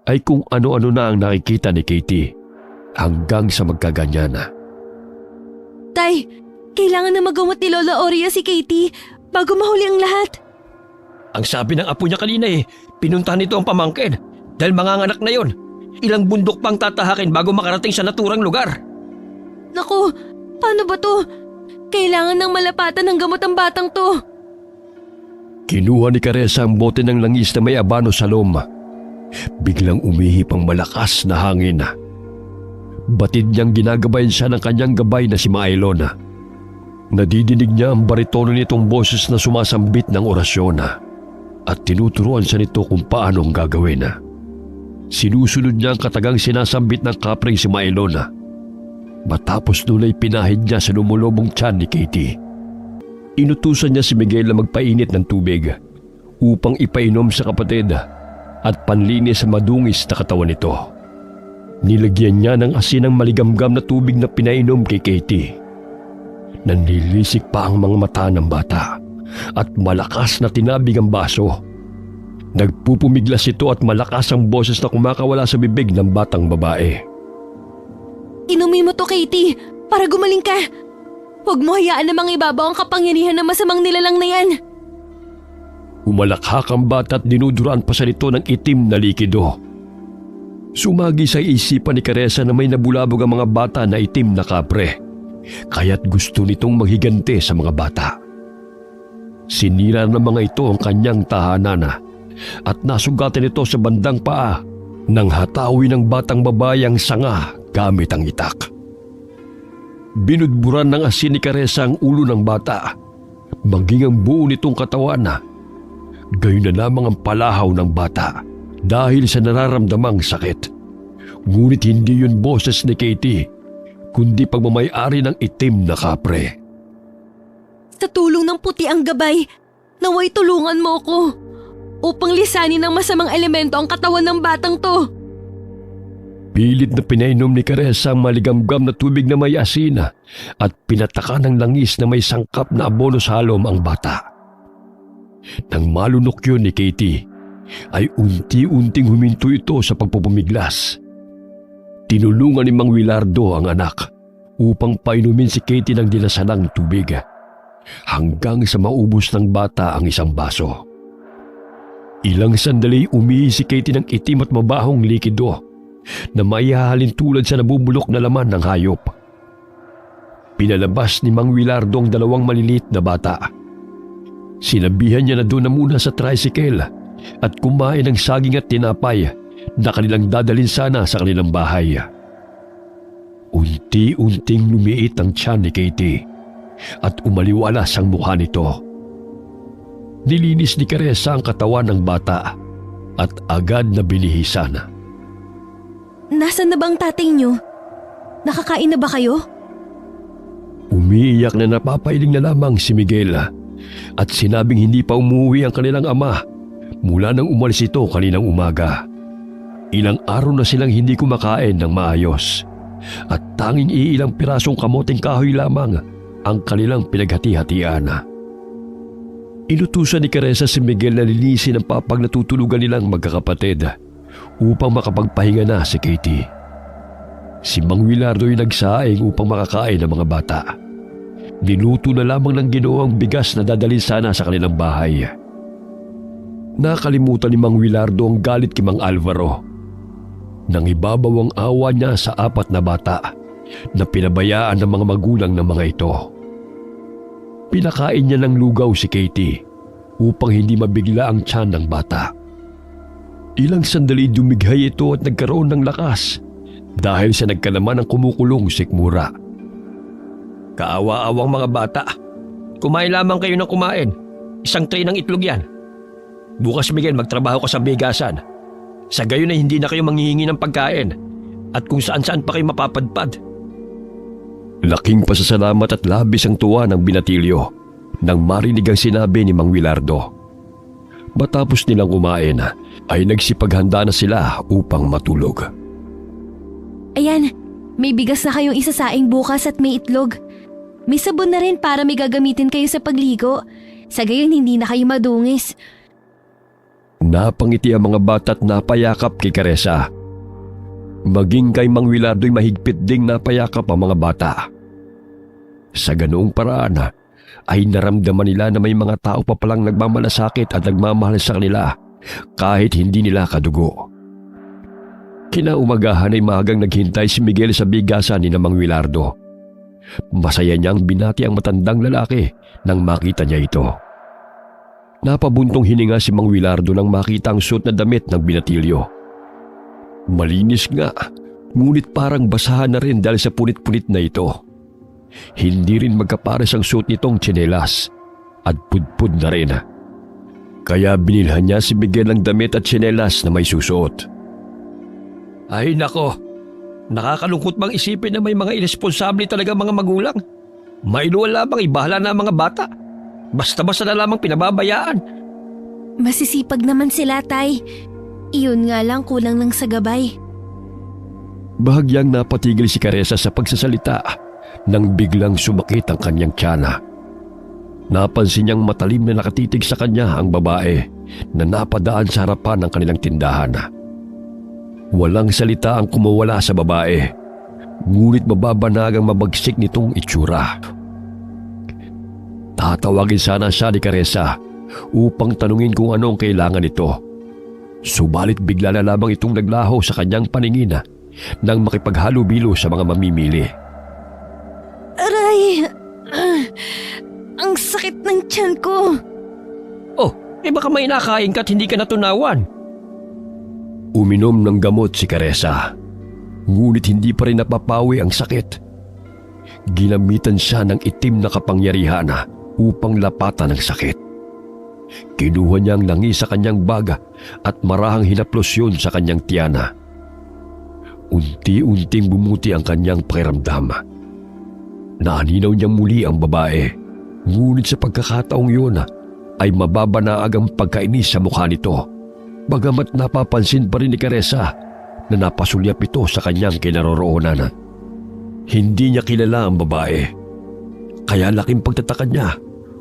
ay kung ano-ano na ang nakikita ni Katie hanggang sa magkaganyan. Tay, kailangan na magamot ni Lola Oria si Katie bago mahuli ang lahat. Ang sabi ng apo niya kanina pinuntahan nito ang pamangkin dahil manganganak na yon. Ilang bundok pang tatahakin bago makarating sa naturang lugar. Naku, paano ba to? Kailangan ng malapatan ng gamot ang batang to. Kinuha ni Caressa ang bote ng langis na may abano sa lom. Biglang umihip ang malakas na hangin. Batid niyang ginagabayan siya ng kanyang gabay na si Maylon. Nadidinig niya ang baritono nitong boses na sumasambit ng orasyon at tinuturuan siya nito kung paano ang gagawin. Sinusunod niya ang katagang sinasambit ng kapring si Maylon. Matapos nun ay pinahid niya sa lumulubong tiyan ni Katie. Inutusan niya si Miguel na magpainit ng tubig upang ipainom sa kapatid at panlinis sa madungis na katawan nito. Nilagyan niya ng asin ang maligamgam na tubig na pinainom kay Katie. Nanlilisik pa ang mga mata ng bata at malakas na tinabig ang baso. Nagpupumiglas ito at malakas ang boses na kumakawala sa bibig ng batang babae. Inumin mo to, Katie, para gumaling ka. Huwag mo hayaan na mangibabaw ang kapangyarihan ng masamang nilalang na yan. Umalakhak ang bata at dinuduraan pa sa nito ng itim na likido. Sumagi sa isipan ni Caressa na may nabulabog ang mga bata na itim na kapre, kaya't gusto nitong maghiganti sa mga bata. Sinira ng mga ito ang kanyang tahanan at nasugatan ito sa bandang paa nang hatawi ng batang babae ang sanga gamit ang itak. Binudburan ng asin ni Caressa ang ulo ng bata, maging ang buo nitong katawan. Gayon na lamang ang palahaw ng bata dahil sa nararamdamang sakit. Ngunit hindi yun boses ni Katie, kundi pagmamayari ng itim na kapre. Sa tulong ng puti ang gabay, naway tulungan mo ko upang lisanin ng masamang elemento ang katawan ng batang to. Pilit na pinainom ni Caressa ang maligamgam na tubig na may asin at pinataka ng langis na may sangkap na abono sa halom ang bata. Nang malunok yun ni Katie, ay unti-unting huminto ito sa pagpupumiglas. Tinulungan ni Mang Willardo ang anak upang painumin si Katie ng dinasalang tubig hanggang sa maubos ng bata ang isang baso. Ilang sandali umihi si Katie ng itim at mabahong likido na maihahalin tulad sa nabubulok na laman ng hayop. Pinalabas ni Mang Willardo ang 2 maliliit na bata. Sinabihan niya na doon na muna sa tricycle at kumain ng saging at tinapay na kanilang dadalhin sana sa kanilang bahay. Unti-unting lumiit ang tiyan ni Katie at umaliwalas ang mukha nito. Nilinis ni Caressa ang katawan ng bata at agad na binihisan. Nasaan na bang tatay niyo? Nakakain na ba kayo? Umiiyak na napapailing na lamang si Miguel at sinabing hindi pa umuwi ang kanilang ama mula nang umalis ito kaninang umaga. Ilang araw na silang hindi kumakain ng maayos at tanging iilang pirasong kamoting kahoy lamang ang kanilang pinaghati-hatian. Inutusan ni Caressa si Miguel na linisin ang papag na tutulugan nilang magkakapatid upang makapagpahinga na si Katie. Si Mang Willardo ay nagsaing upang makakain ng mga bata. Niluto na lamang ng Ginoo ang bigas na dadalhin sana sa kanilang bahay. Nakalimutan ni Mang Willardo ang galit kay Mang Alvaro. Nang ibabaw ang awa niya sa 4 na bata na pinabayaan ng mga magulang ng mga ito. Pinakain niya ng lugaw si Katie upang hindi mabigla ang tiyan ng bata. Ilang sandali dumighay ito at nagkaroon ng lakas dahil sa nagkalaman ng kumukulong sikmura. Kaawa-awang mga bata. Kumain lamang kayo ng kumain. 1 tray ng itlog yan. Bukas, Miguel, magtrabaho ka sa bigasan. Sa gayon ay hindi na kayo manghihingi ng pagkain at kung saan-saan pa kayo mapapadpad. Laking pasasalamat at labis ang tuwa ng binatilyo nang marinig ang sinabi ni Mang Willardo. Matapos nilang kumain ay nagsipaghanda na sila upang matulog. Ayan, may bigas na kayong isasaing bukas at may itlog. May sabon na rin para may gagamitin kayo sa pagligo. Sa gayon hindi na kayo madungis. Napangiti ang mga bata at napayakap kay Caressa. Maging kay Mang Willardo'y mahigpit ding napayakap ang mga bata. Sa ganoong paraan ay naramdaman nila na may mga tao pa palang nagmamalasakit at nagmamahal sa kanila kahit hindi nila kadugo. Kinaumagahan ay maagang naghintay si Miguel sa bigasan ni Mang Willardo. Masaya niyang binati ang matandang lalaki nang makita niya ito. Napabuntong hininga si Mang Willardo nang makita ang suot na damit ng binatilyo. Malinis nga, ngunit parang basahan na rin dahil sa punit-punit na ito. Hindi rin magkapares ang suot nitong tsinelas at pudpud na rin. Kaya binilhan niya si Miguel ng damit at tsinelas na may susuot. Ay nako, nakakalungkot bang isipin na may mga irresponsable talaga mga magulang? Mailuwan lamang ibahala na ang mga bata. Basta-basta na lamang pinababayaan. Masisipag naman sila, tay. Iyon nga lang kulang lang sa gabay. Bahagyang napatigil si Caressa sa pagsasalita nang biglang sumakit ang kanyang tiyana. Napansin niyang matalim na nakatitig sa kanya ang babae na napadaan sa harapan ng kanilang tindahan. Walang salita ang kumawala sa babae, ngunit mababanagang mabagsik nitong itsura. Tatawagin sana siya ni Caressa upang tanungin kung ano ang kailangan nito. Subalit bigla na lamang itong naglaho sa kanyang paningin nang makipaghalubilo sa mga mamimili. Aray! Ang sakit ng tiyan ko. Oh, baka may nakain ka at hindi ka natunawan. Uminom ng gamot si Caressa, ngunit hindi pa rin napapawi ang sakit. Ginamitan siya ng itim na kapangyarihan upang lapatan ang sakit. Kinuha niya ang langi sa kanyang baga at marahang hinaplos yun sa kanyang tiyana. Unti-unting bumuti ang kanyang pakiramdam. Naaninaw niya muli ang babae, ngunit sa pagkakataong yun ay mababanaag ang pagkainis sa mukha nito, bagamat napapansin pa rin ni Caressa na napasulyap ito sa kanyang kinaroroonan. Hindi niya kilala ang babae, kaya laking pagtataka niya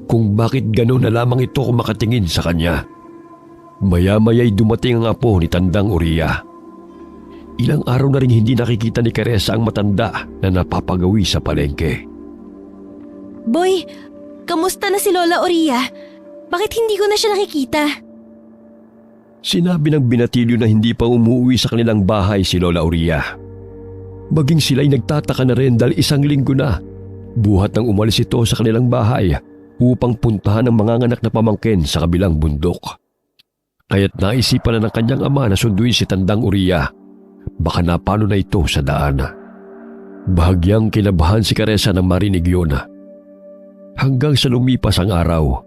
kung bakit gano'n na lamang ito kumakatingin sa kanya. Maya-maya'y dumating ang apo ni Tandang Uriya. Ilang araw na rin hindi nakikita ni Caressa ang matanda na napapagawi sa palengke. Boy, kamusta na si Lola Oria? Bakit hindi ko na siya nakikita? Sinabi ng binatilyo na hindi pa umuwi sa kanilang bahay si Lola Oria. Maging sila'y nagtataka na rin dahil isang linggo na buhat nang umalis ito sa kanilang bahay upang puntahan ang manganganak na pamangkin sa kabilang bundok. Kaya't naisipan na ng kanyang ama na sunduin si Tandang Uriya. Baka napano na ito sa daan. Bahagyang kinabahan si Caressa nang marinig yun. Hanggang sa lumipas ang araw,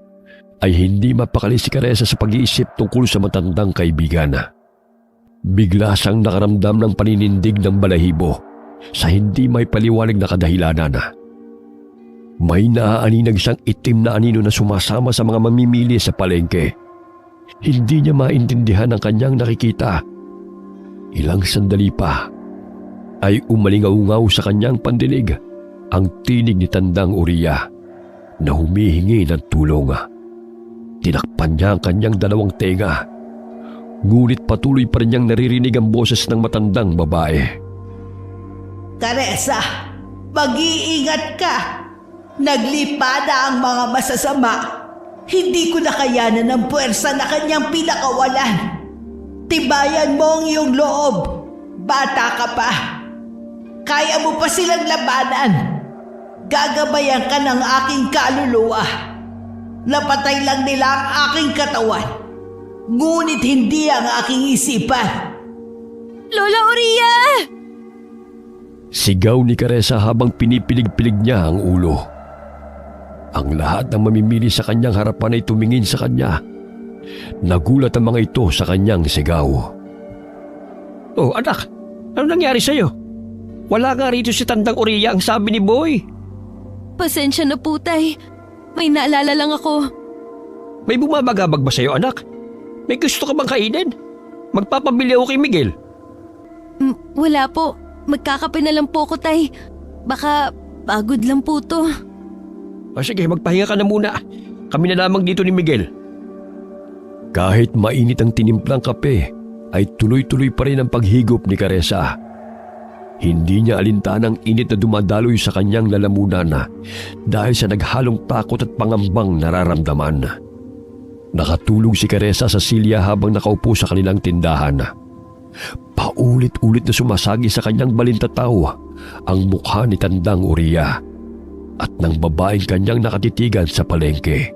ay hindi mapakali si Caressa sa pag-iisip tungkol sa matandang kaibigan. Bigla siyang nakaramdam ng paninindig ng balahibo sa hindi may paliwanag na kadahilanan. May naaaninag siyang itim na anino na sumasama sa mga mamimili sa palengke. Hindi niya maintindihan ang kanyang nakikita. Ilang sandali pa ay umalingaw-ngaw sa kanyang pandinig ang tinig ni Tandang Uriya na humihingi ng tulong. Tinakpan niya ang kanyang dalawang tenga, ngunit patuloy pa rin niyang naririnig ang boses ng matandang babae. Caressa, mag-iingat ka. Naglipa na ang mga masasama. Hindi ko nakayanan ng puwersa na kanyang pinakawalan. Tibayan mo ang iyong loob. Bata ka pa. Kaya mo pa silang labanan. Gagabayan ka ng aking kaluluwa. Napatay lang nila ang aking katawan, ngunit hindi ang aking isipan. Lola Oria! Sigaw ni Caressa habang pinipilig-pilig niya ang ulo. Ang lahat ng mamimili sa kanyang harapan ay tumingin sa kanya. Nagulat ang mga ito sa kanyang sigaw. Oh, anak, ano nangyari sa'yo? Wala nga rito si Tandang Uriya ang sabi ni Boy. Pasensya na po, tay. May naalala lang ako. May bumabagabag ba sa'yo, anak? May gusto ka bang kainin? Magpapabili ako kay Miguel. Wala po. Magkakape na lang po ko, tay. Baka pagod lang po to. Sige, magpahinga ka na muna. Kami na lamang dito ni Miguel. Kahit mainit ang tinimplang kape, ay tuloy-tuloy pa rin ang paghigop ni Caressa. Hindi niya alintanang init na dumadaloy sa kanyang lalamunan dahil sa naghalong takot at pangambang nararamdaman. Nakatulog si Caressa sa silya habang nakaupo sa kanilang tindahan. Paulit-ulit na sumasagi sa kanyang balintataw ang mukha ni Tandang Uriya at ng babaeng kanyang nakatitigan sa palengke.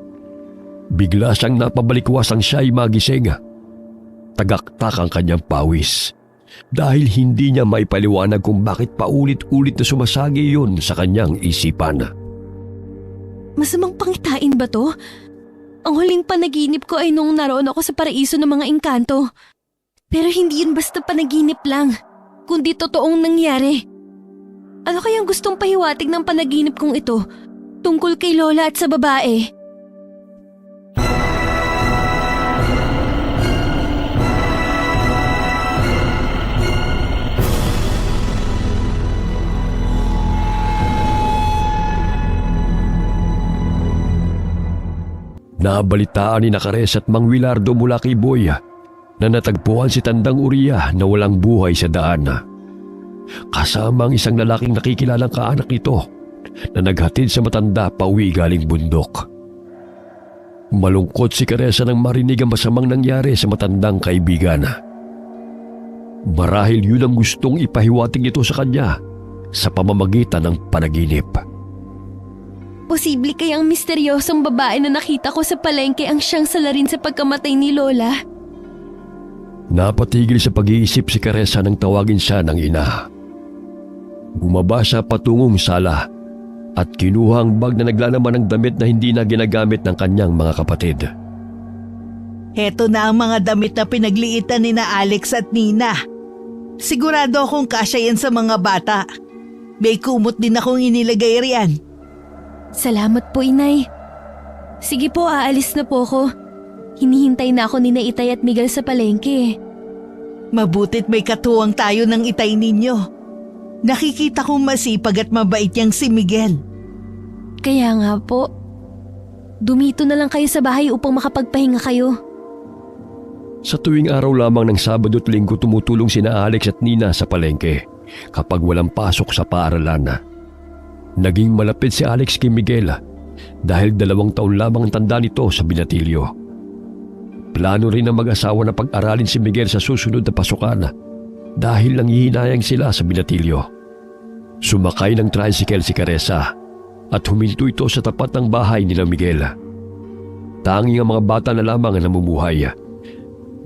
Bigla siyang napabalikwas ang siya'y magising. Tagaktak ang kanyang pawis dahil hindi niya maipaliwanag kung bakit paulit-ulit na sumasagi yun sa kanyang isipan. Masamang pangitain ba to? Ang huling panaginip ko ay nung naroon ako sa paraiso ng mga engkanto. Pero hindi yun basta panaginip lang, kundi totoong nangyari. Ano kayang gustong pahiwatig ng panaginip kong ito tungkol kay Lola at sa babae? Nabalitaan ni Nakares at Mang Wilardo mula kay Boy na natagpuan si Tandang Uriah na walang buhay sa daan. Kasama ang isang lalaking nakikilalang kaanak nito na naghatid sa matanda pauwi galing bundok. Malungkot si Caressa nang marinig ang masamang nangyari sa matandang kaibigan. Marahil yun ang gustong ipahiwatig nito sa kanya sa pamamagitan ng panaginip. Posible kayang misteryosong babae na nakita ko sa palengke ang siyang salarin sa pagkamatay ni Lola? Napatigil sa pag-iisip si Caressa nang tawagin siya ng ina. Bumaba siya patungong sala at kinuha ang bag na naglalaman ng damit na hindi na ginagamit ng kanyang mga kapatid. Heto na ang mga damit na pinagliitan ni na Alex at Nina. Sigurado akong kasya yan sa mga bata. May kumot din akong inilagay riyan. Salamat po, Inay. Sige po, aalis na po ako. Hinihintay na ako ni na Itay at Miguel sa palengke. Mabutit may katuwang tayo ng Itay ninyo. Nakikita kong masipag at mabait niyang si Miguel. Kaya nga po. Dumito na lang kayo sa bahay upang makapagpahinga kayo. Sa tuwing araw lamang ng Sabado at Linggo tumutulong sina Alex at Nina sa palengke kapag walang pasok sa paaralan. Naging malapit si Alex kay Miguel dahil 2 taon lamang ang tanda nito sa binatilyo. Plano rin ng mag-asawa na pag-aralin si Miguel sa susunod na pasukan dahil nanghihinayang sila sa binatilyo. Sumakay ng tricycle si Caressa at huminto ito sa tapat ng bahay nila Miguel. Tanging ang mga bata na lamang ang namumuhay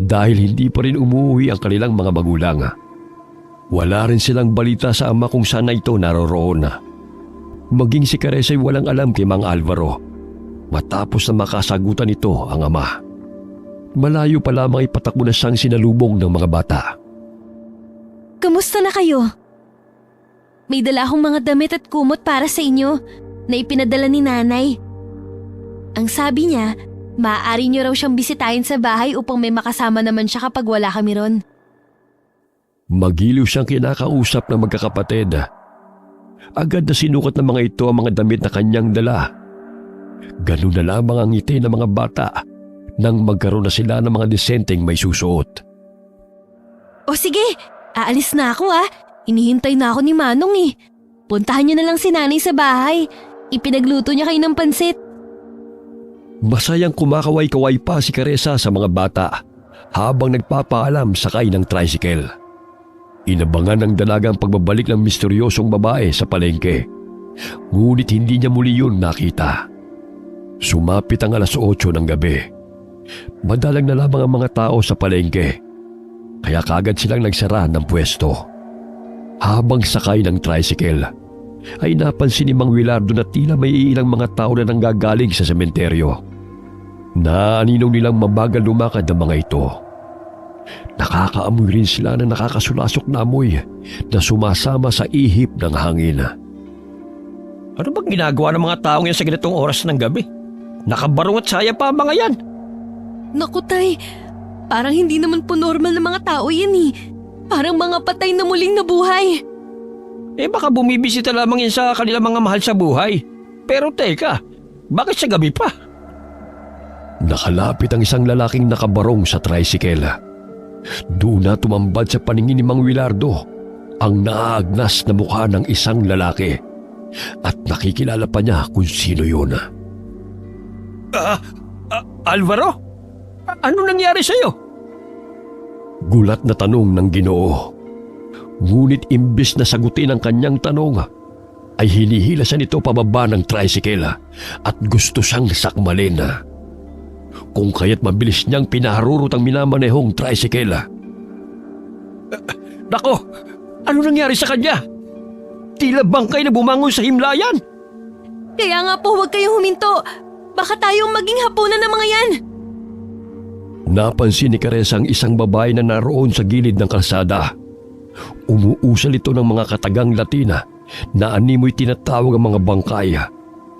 dahil hindi pa rin umuwi ang kanilang mga magulang. Wala rin silang balita sa ama kung saan na ito naroroon. Maging si Caressa ay walang alam kay Mang Alvaro matapos na makasagutan nito ang ama. Malayo pa lamang ipatakbo na siyang sinalubong ng mga bata. Kamusta na kayo? May dala akong mga damit at kumot para sa inyo na ipinadala ni Nanay. Ang sabi niya, maaari niyo raw siyang bisitahin sa bahay upang may makasama naman siya kapag wala kami ron. Magiliw siyang kinakausap ng magkakapatid. Agad na sinukat ng mga ito ang mga damit na kanyang dala. Ganun na lamang ang ngiti ng mga bata nang magkaroon na sila ng mga disenteng may susuot. O sige, aalis na ako Inihintay na ako ni Manong Puntahan niyo na lang si Nanay sa bahay. Ipinagluto niya kayo ng pansit. Masayang kumakaway-kaway pa si Caressa sa mga bata habang nagpapaalam sakay ng tricycle. Inabangan ng dalagang pagbabalik ng misteryosong babae sa palengke. Ngunit hindi niya muli yun nakita. Sumapit ang 8:00 ng gabi. Madalang na lamang ang mga tao sa palengke. Kaya kagad silang nagsara ng pwesto. Habang sakay ng tricycle, ay napansin ni Mang Wilardo na tila may ilang mga tao na nanggagaling sa sementeryo. Naaninong nilang mabagal lumakad ang mga ito. Nakakaamoy rin sila na nakakasulasok na amoy na sumasama sa ihip ng hangin. Ano bang ginagawa ng mga taong yan sa ganitong oras ng gabi? Nakabarong at saya pa ang mga yan. Naku Tay, parang hindi naman po normal na mga tao yan Parang mga patay na muling nabuhay. Baka bumibisita lamang yan sa kanilang mga mahal sa buhay. Pero teka, bakit sa gabi pa? Nakalapit ang isang lalaking nakabarong sa tricycle. Doon na tumambad sa paningin ni Mang Wilardo ang naaagnas na mukha ng isang lalaki at nakikilala pa niya kung sino yun. Alvaro? Ano nangyari sa'yo? Gulat na tanong ng Ginoo. Ngunit imbis na sagutin ang kanyang tanong, ay hinihilasan ito pababa ng tricycle at gusto siyang sakmalin. Kung kaya't mabilis niyang pinaharurot ang minamanehong tricycle. Nako, ano nangyari sa kanya? Tila bangkay na bumangon sa himlayan. Kaya nga po huwag kayong huminto. Baka tayong maging hapunan ng mga yan. Napansin ni Caressa ang isang babae na naroon sa gilid ng kalsada. Umuusal ito ng mga katagang Latina na animoy tinatawag ang mga bangkay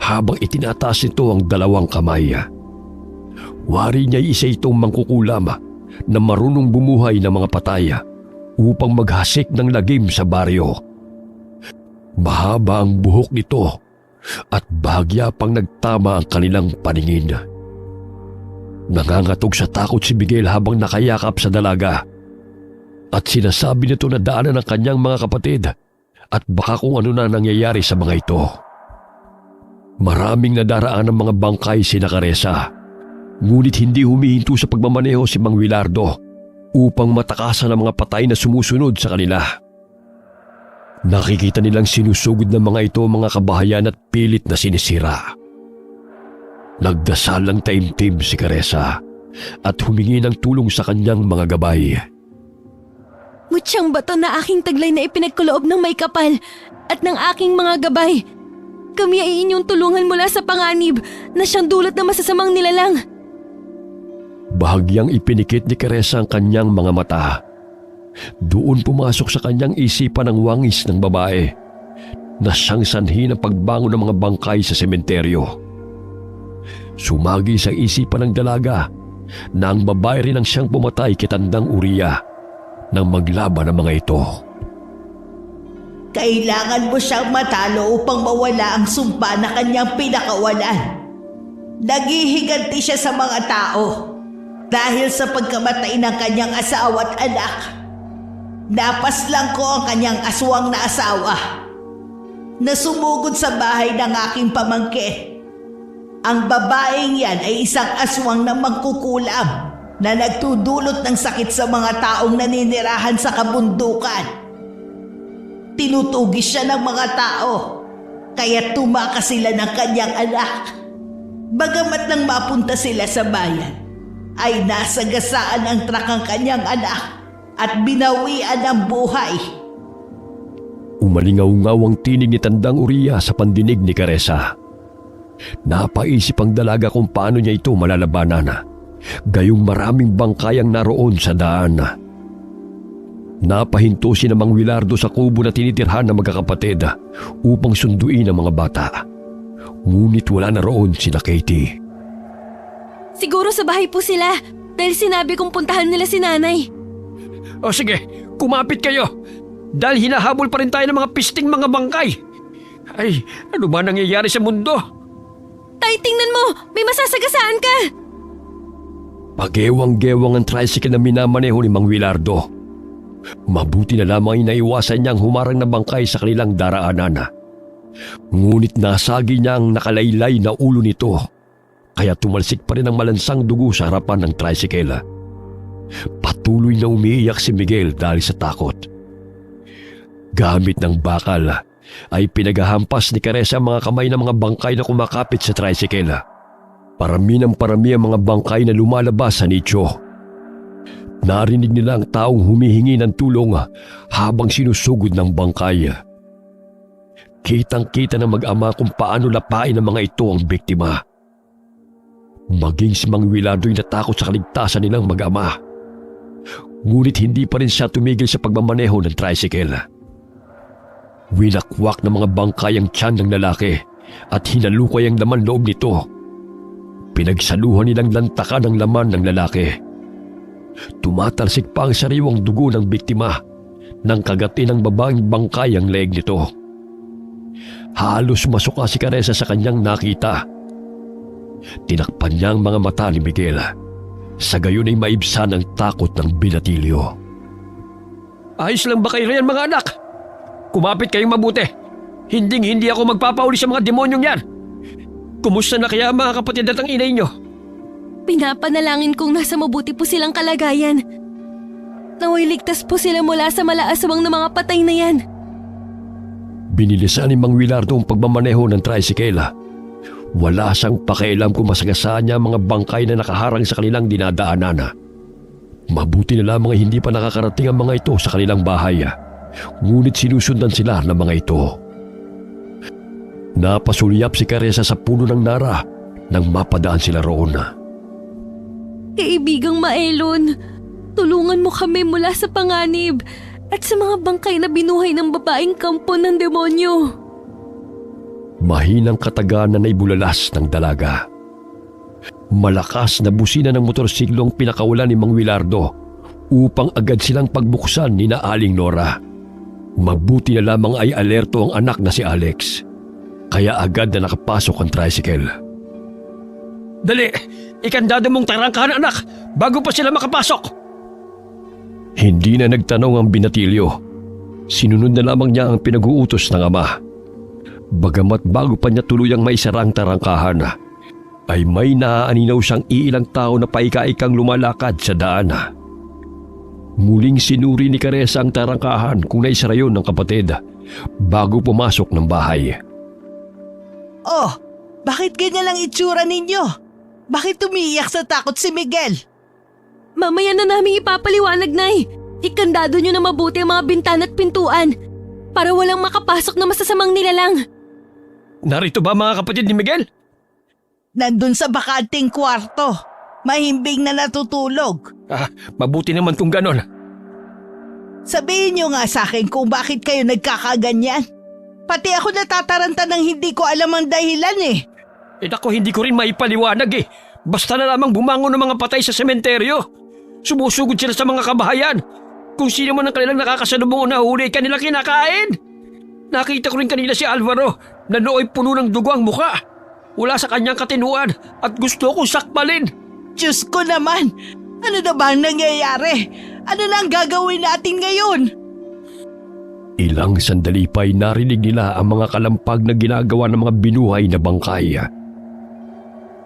habang itinataas nito ang 2 kamay. Wari niya isa itong mangkukulam na marunong bumuhay ng mga patay upang maghasik ng lagim sa baryo. Mahaba ang buhok nito at bahagya pang nagtama ang kanilang paningin. Nangangatog sa takot si Miguel habang nakayakap sa dalaga. At sinasabi nito na daanan ng kanyang mga kapatid at baka kung ano na nangyayari sa mga ito. Maraming nadaraan ng mga bangkay sina Caressa. Ngunit hindi humihinto sa pagmamaneho si Mang Willardo upang matakasan ang mga patay na sumusunod sa kanila. Nakikita nilang sinusugod ng mga ito mga kabahayan at pilit na sinisira. Nagdasal ng taimtim si Caressa at humingi ng tulong sa kanyang mga gabay. Mutyang bato na aking taglay na ipinagkuloob ng may kapal at ng aking mga gabay. Kami ay inyong tulungan mula sa panganib na siyang dulot na masasamang nilalang. Bahagyang ipinikit ni Caressa ang kanyang mga mata. Doon pumasok sa kanyang isipan ang wangis ng babae na siyang sanhi ng pagbangon ng mga bangkay sa sementeryo. Sumagi sa isipan ng dalaga na ang babae rin ang siyang pumatay kay Tandang Uriya nang maglaban ng mga ito. Kailangan mo siyang matalo upang mawala ang sumpa na kanyang pinakawalan. Naghihiganti siya sa mga tao dahil sa pagkamatay ng kanyang asawa at anak. Napaslang ko ang kanyang aswang na asawa na sumugod sa bahay ng aking pamangkin. Ang babaeng yan ay isang aswang na mangkukulam na nagtudulot ng sakit sa mga taong naninirahan sa kabundukan. Tinutugis siya ng mga tao, kaya tumakas sila ng kanyang anak. Bagamat nang mapunta sila sa bayan, ay nasagasaan ang trak ang kanyang anak at binawian ng buhay. Umalingaw-ngaw ang tinig ni Tandang Uriya sa pandinig ni Caressa. Napaisip ang dalaga kung paano niya ito malalabanan. Gayong maraming bangkay ang naroon sa daan. Napahinto si Mang Willardo sa kubo na tinitirhan ng magkakapatid upang sunduin ang mga bata. Ngunit wala na roon sina Katie. Siguro sa bahay po sila dahil sinabi kong puntahan nila si nanay. O sige, kumapit kayo. Dahil hinahabol pa rin tayo ng mga pisting mga bangkay. Ay, ano ba nangyayari sa mundo? Tay, tingnan mo! May masasagasaan ka! Pagewang-gewang ang tricycle na minamaneho ni Mang Willardo. Mabuti na lamang ay naiwasan niyang humarang na bangkay sa kanilang daraanan. Ngunit nasagi niya ang nakalaylay na ulo nito, kaya tumalsik pa rin ang malansang dugo sa harapan ng tricycle. Patuloy na umiiyak si Miguel dahil sa takot. Gamit ng bakal ay pinaghahampas ni Caressa ang mga kamay ng mga bangkay na kumakapit sa tricycle. Parami ng parami ang mga bangkay na lumalabas sa nicho. Narinig nila ang taong humihingi ng tulong habang sinusugod ng bangkay. Kitang-kita ng mag-ama kung paano lapain ng mga ito ang biktima. Maging si Mang Willardo ay natakot sa kaligtasan nilang mag-ama. Ngunit hindi pa rin siya tumigil sa pagmamaneho ng tricycle. Winakwak ng mga bangkay ang tiyan ng lalaki at hinalukay ang laman loob nito. Pinagsaluhan nilang lantakan ang laman ng lalaki. Tumatalsik pa ang sariwang dugo ng biktima nang kagatin ng babaeng bangkay ang leeg nito. Halos masuka si Caressa sa kanyang nakita. Tinakpan niya ang mga mata ni Miguel. Sa gayon ay maibsan ang takot ng binatilyo. Ayos lang ba kayo riyan mga anak? Kumapit kayong mabuti. Hindi ako magpapauli sa mga demonyong yan. Kumusta na kaya mga kapatid at ang inay nyo? Pinapanalangin kong nasa mabuti po silang kalagayan. Naway ligtas po sila mula sa malaaswang na mga patay na yan. Binilisan ni Mang Willardo ang pagmamaneho ng tricycle. Wala siyang pakialam kung masagasaan niya ang mga bangkay na nakaharang sa kanilang dinadaanan. Mabuti na lamang hindi pa nakakarating ang mga ito sa kanilang bahay. Ngunit sinusundan sila ng mga ito. Napasulyap si Caressa sa puno ng nara nang mapadaan sila roon. Kaibigang Maelon, tulungan mo kami mula sa panganib at sa mga bangkay na binuhay ng babaeng kampo ng demonyo. Mahinang kataganan na ibulalas ng dalaga. Malakas na busina ng motorsiklo ang pinakawalan ni Mang Willardo upang agad silang pagbuksan ni na Aling Nora. Mabuti na lamang ay alerto ang anak na si Alex, kaya agad na nakapasok ang tricycle. Dali, ikandado mong tarangkahan anak bago pa sila makapasok. Hindi na nagtanong ang binatilyo. Sinunod na lamang niya ang pinag-uutos ng ama. Bagamat bago pa niya tuluyang maisarang tarangkahan, ay may naaaninaw siyang iilang tao na paika-ikang lumalakad sa daan. Muling sinuri ni Caressa ang tarangkahan kung naisara yun ng kapatid bago pumasok ng bahay. Oh, bakit ganyan ang itsura ninyo? Bakit umiiyak sa takot si Miguel? Mamaya na namin ipapaliwanag, Nay. Ikandado nyo na mabuti ang mga bintana at pintuan para walang makapasok na masasamang nilalang. Narito ba mga kapatid ni Miguel? Nandun sa bakanting kwarto. Mahimbing na natutulog. Mabuti naman kung ganon. Sabihin nyo nga sa akin kung bakit kayo nagkakaganyan. Pati ako natataranta ng hindi ko alam ang dahilan eh. Ako hindi ko rin maipaliwanag eh. Basta na lamang bumangon ng mga patay sa sementeryo. Sumusugod sila sa mga kabahayan. Kung sino man ang kanilang nakakasalubong o nahuli, kanila kinakain. Nakita ko rin kanina si Alvaro na nooy puno ng dugo ang muka. Wala sa kanyang katinuan at gusto kong sakbalin. Diyos ko naman! Ano na ba ang nangyayari? Ano na ang gagawin natin ngayon? Ilang sandali pa'y narinig nila ang mga kalampag na ginagawa ng mga binuhay na bangkay.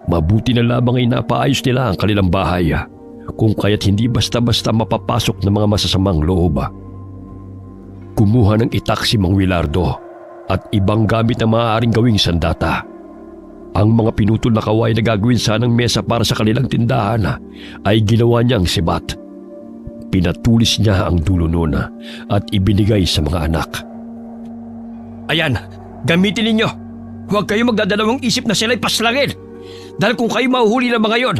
Mabuti na lamang ay napaayos nila ang kanilang bahay kung kaya't hindi basta-basta mapapasok ng mga masasamang loob. Kumuha ng itak si Mang Wilardo at ibang gamit na maaaring gawing sandata. Ang mga pinutol na kaway na gagawin sanang mesa para sa kanilang tindahan ay ginawa niyang sibat. Pinatulis niya ang dulo noon at ibinigay sa mga anak. Ayan, gamitin ninyo. Huwag kayo magdadalawang isip na sila'y paslangin. Dahil kung kayo mahuhuli ng mga yon,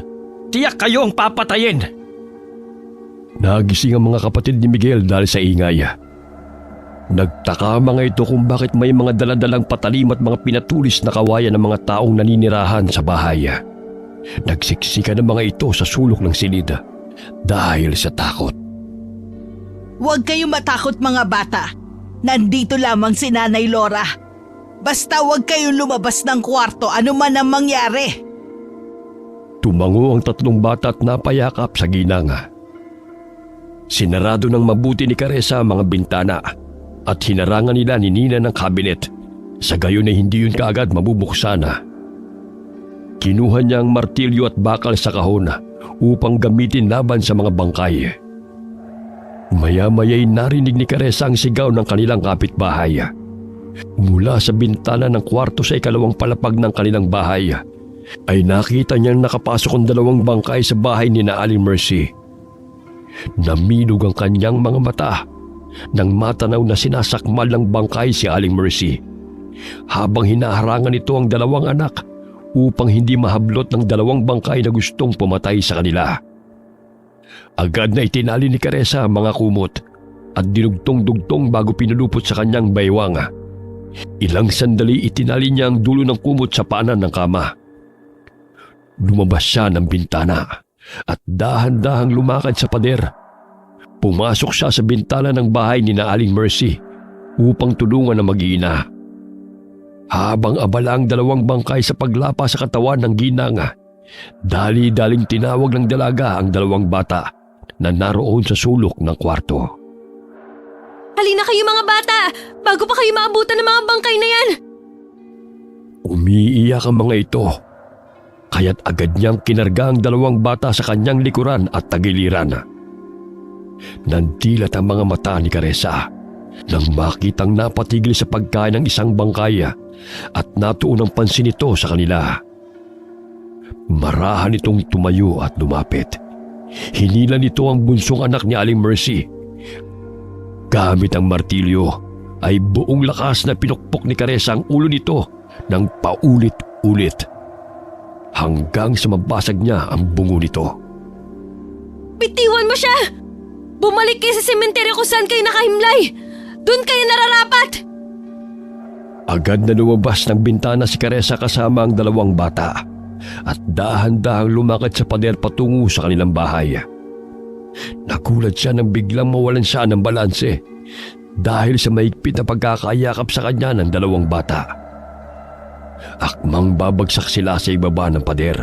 tiyak kayo ang papatayin. Nagising ang mga kapatid ni Miguel dahil sa ingay. Nagtaka mga ito kung bakit may mga daladalang patalim at mga pinatulis na kawayan ng mga taong naninirahan sa bahay. Nagsiksika ng mga ito sa sulok ng silid dahil sa takot. Huwag kayong matakot mga bata. Nandito lamang si Nanay Laura. Basta huwag kayong lumabas ng kwarto ano man ang mangyari. Tumango ang tatlong bata at napayakap sa ginang. Sinarado ng mabuti ni Caressa ang mga bintana at hinarangan nila ni Nina ng kabinet sa gayon na hindi yun kaagad mabubuksan. Kinuha niya ang martilyo at bakal sa kahon upang gamitin laban sa mga bangkay. Maya-maya'y narinig ni Caressa ang sigaw ng kanilang kapitbahay. Mula sa bintana ng kwarto sa ikalawang palapag ng kanilang bahay ay nakita niyang nakapasok ang dalawang bangkay sa bahay ni na Aling Mercy. Namilog ang kanyang mga mata nang matanaw na sinasakmal ng bangkay si Aling Mercy habang hinaharangan nito ang dalawang anak upang hindi mahablot ng dalawang bangkay na gustong pumatay sa kanila. Agad na itinali ni Caressa ang mga kumot at dinugtong-dugtong bago pinulupot sa kanyang baywang. Ilang sandali itinali niya ang dulo ng kumot sa paanan ng kama. Lumabas siya ng bintana at dahan-dahang lumakad sa pader. Pumasok siya sa bintana ng bahay ni na Aling Mercy upang tulungan ang mag-iina. Habang abala ang dalawang bangkay sa paglapa sa katawan ng ginang, dali-daling tinawag ng dalaga ang dalawang bata na naroon sa sulok ng kwarto. Halina kayo mga bata! Bago pa kayo maabutan ng mga bangkay na yan! Umiiyak ang mga ito, kaya't agad niyang kinarga ang dalawang bata sa kanyang likuran at tagiliran. Nandilat ang mga mata ni Caressa nang makitang napatigil sa pagkain ng isang bangkay at natuon ang pansin nito sa kanila. Marahan itong tumayo at lumapit. Hinila nito ang bunsong anak ni Aling Mercy. Gamit ang martilyo ay buong lakas na pinukpok ni Caressa ang ulo nito ng paulit-ulit hanggang sa mabasag niya ang bungo nito. Bitiwan mo siya! Bumalik kayo sa sementeryo kung saan kayo nakahimlay! Doon kayo nararapat! Agad na lumabas ng bintana si Caressa kasama ang dalawang bata at dahan-dahang lumakad sa pader patungo sa kanilang bahay. Nagulat siya nang biglang mawalan siya ng balanse dahil sa mahigpit na pagkakayakap sa kanya ng dalawang bata. Akmang babagsak sila sa ibaba ng pader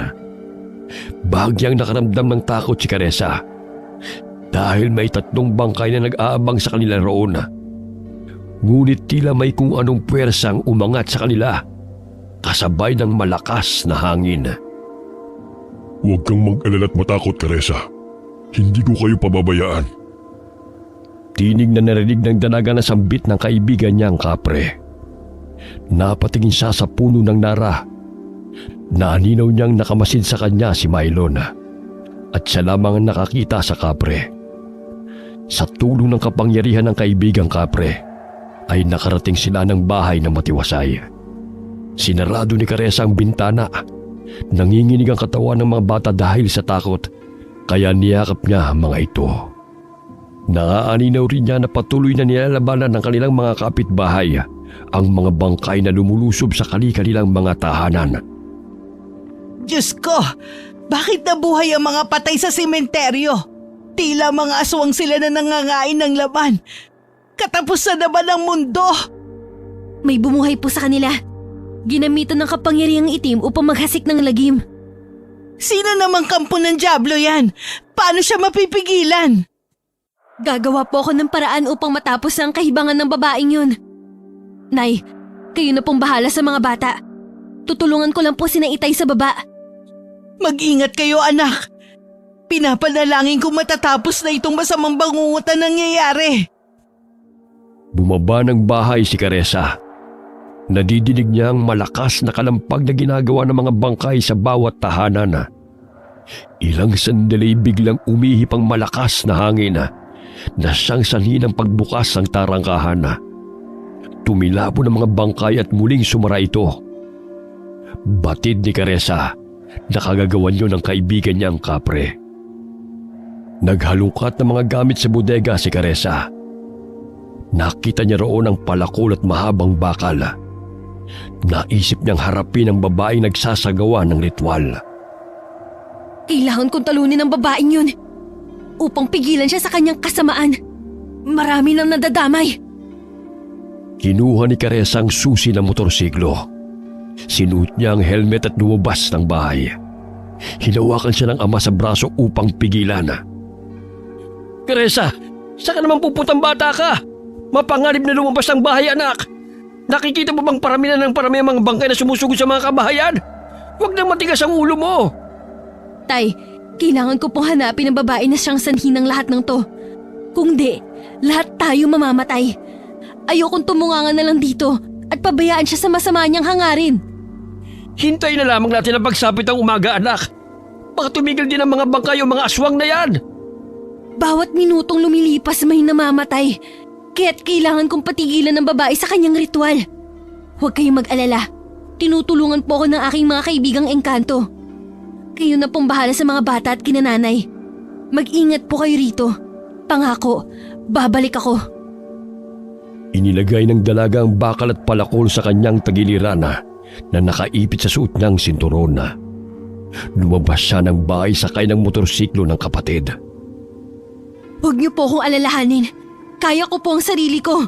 Bahagyang nakaramdam ng takot si Caressa dahil may 3 bangkay na nag-aabang sa kanila roon. Ngunit tila may kung anong puwersang umangat sa kanila kasabay ng malakas na hangin. Huwag kang mag-alala at matakot, Caressa. Hindi ko kayo pababayaan. Tinig na narinig ng dalaga na sambit ng kaibigan niyang kapre. Napatingin siya sa puno ng nara. Naaninaw niyang nakamasid sa kanya si Mylon at siya lamang ang nakakita sa kapre. Sa tulong ng kapangyarihan ng kaibigang kapre ay nakarating sila ng bahay na matiwasay. Sinarado ni Caressa ang bintana. Nanginginig ang katawan ng mga bata dahil sa takot, kaya niyakap niya ang mga ito. Naaaninaw rin niya na patuloy na nilalabanan ng kanilang mga kapitbahay ang mga bangkay na lumulusob sa kanilang mga tahanan. Diyos ko! Bakit nabuhay ang mga patay sa sementeryo? Tila mga aswang sila na nangangain ng laman. Katapusan na ba ng mundo? May bumuhay po sa kanila. Ginamitan ng kapangyarihang itim upang maghasik ng lagim. Sino namang kampo ng dyablo yan? Paano siya mapipigilan? Gagawa po ako ng paraan upang matapos ang kahibangan ng babaeng yun. Nay, kayo na pong bahala sa mga bata. Tutulungan ko lang po sina Itay sa baba. Mag-ingat kayo, anak. Pinapanalangin kong matatapos na itong masamang bangungutan nangyayari. Bumaba ng bahay si Caressa. Nadidinig niya ang malakas na kalampag na ginagawa ng mga bangkay sa bawat tahanan. Ilang sandali biglang umihip ang malakas na hangin na siyang sanhi ng pagbukas ng tarangkahan. Tumilabo ng mga bangkay at muling sumara ito. Batid ni Caressa na kagagawan yun ng kaibigan niyang kapre. Naghalungkat ng mga gamit sa bodega si Caressa. Nakita niya roon ang palakol at mahabang bakal. Naisip niyang harapin ang babaeng nagsasagawa ng ritual. Kailangan kong talunin ang babaeng yun upang pigilan siya sa kanyang kasamaan. Marami nang nadadamay. Kinuha ni Caressa ang susi ng motorsiklo. Sinuot niya ang helmet at lumabas ng bahay. Hinawakan siya ng ama sa braso upang pigilan. Caressa, saan ka naman puputang bata ka? Mapanganib na lumabas ng bahay, anak. Nakikita mo bang paramihan ng parami ang mga bangkay na sumusugod sa mga kabahayan? Huwag nang matigas ang ulo mo. Tay, kailangan ko pong hanapin ang babae na siyang sanhi ng lahat ng to. Kung di, lahat tayo mamamatay. Ayokong tumungangan na lang dito at pabayaan siya sa masama niyang hangarin. Hintay na lamang natin ang pagsapit ng umaga, anak. Baka tumigil din ang mga bangkay o mga aswang na yan. Bawat minutong lumilipas may namamatay. Kaya't kailangan kong patigilan ng babae sa kanyang ritual. Huwag kayong mag-alala. Tinutulungan po ako ng aking mga kaibigang engkanto. Kayo na pong bahala sa mga bata at kinananay. Mag-ingat po kayo rito. Pangako, babalik ako. Inilagay ng dalaga ang bakal at palakol sa kanyang tagiliran na nakaipit sa suot niyang sinturon. Lumabas siya ng bahay sakay ng motorsiklo ng kapatid. Huwag niyo po akong alalahanin. Kaya ko po ang sarili ko.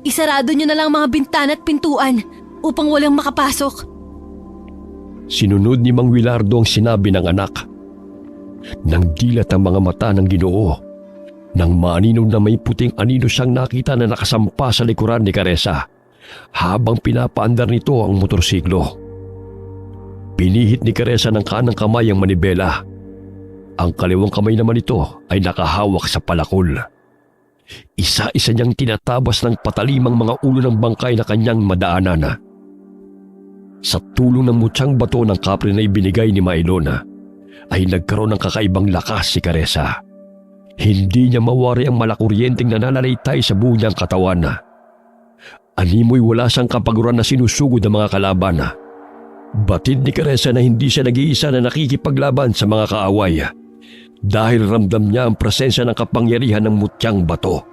Isarado niyo na lang mga bintana at pintuan upang walang makapasok. Sinunod ni Mang Wilardo ang sinabi ng anak. Nang dilat ang mga mata ng Ginoo, nang maaninaw na may puting anino siyang nakita na nakasampa sa likuran ni Caressa habang pinapaandar nito ang motorsiklo. Pinihit ni Caressa ng kanang kamay ang manibela. Ang kaliwang kamay naman nito ay nakahawak sa palakol. Isa-isa niyang tinatabas ng patalimang mga ulo ng bangkay na kanyang madaanan. Sa tulong ng mutyang bato ng kapre na ibinigay ni Mylon ay nagkaroon ng kakaibang lakas si Caressa. Hindi niya mawari ang malakuryenteng nananalaytay sa buo niyang katawan. Animoy wala siyang kapaguran na sinusugod ng mga kalaban. Batid ni Caressa na hindi siya nag-iisa na nakikipaglaban sa mga kaaway dahil ramdam niya ang presensya ng kapangyarihan ng mutyang bato.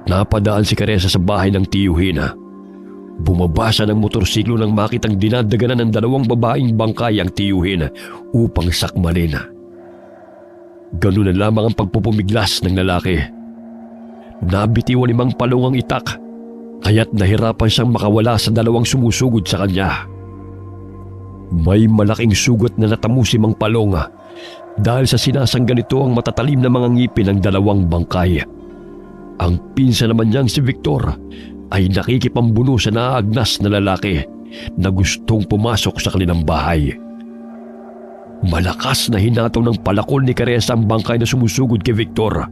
Napadaan si Caressa sa bahay ng tiyuhin. Bumaba siya ng motorsiklo nang makitang dinadaganan ng 2 babaeng bangkay ang tiyuhin upang sakmalin. Ganun na lamang ang pagpupumiglas ng lalaki. Nabitiwan ni Mang Palong ang itak, kaya't nahirapan siyang makawala sa 2 sumusugod sa kanya. May malaking sugat na natamo si Mang Palong dahil sa sinasangga nito ang matatalim na mga ngipin ng dalawang bangkay. Ang pinsan naman niyang si Victor ay nakikipambuno sa naagnas na lalaki na gustong pumasok sa kanilang bahay. Malakas na hinataw ng palakol ni Caressa ang bangkay na sumusugod kay Victor.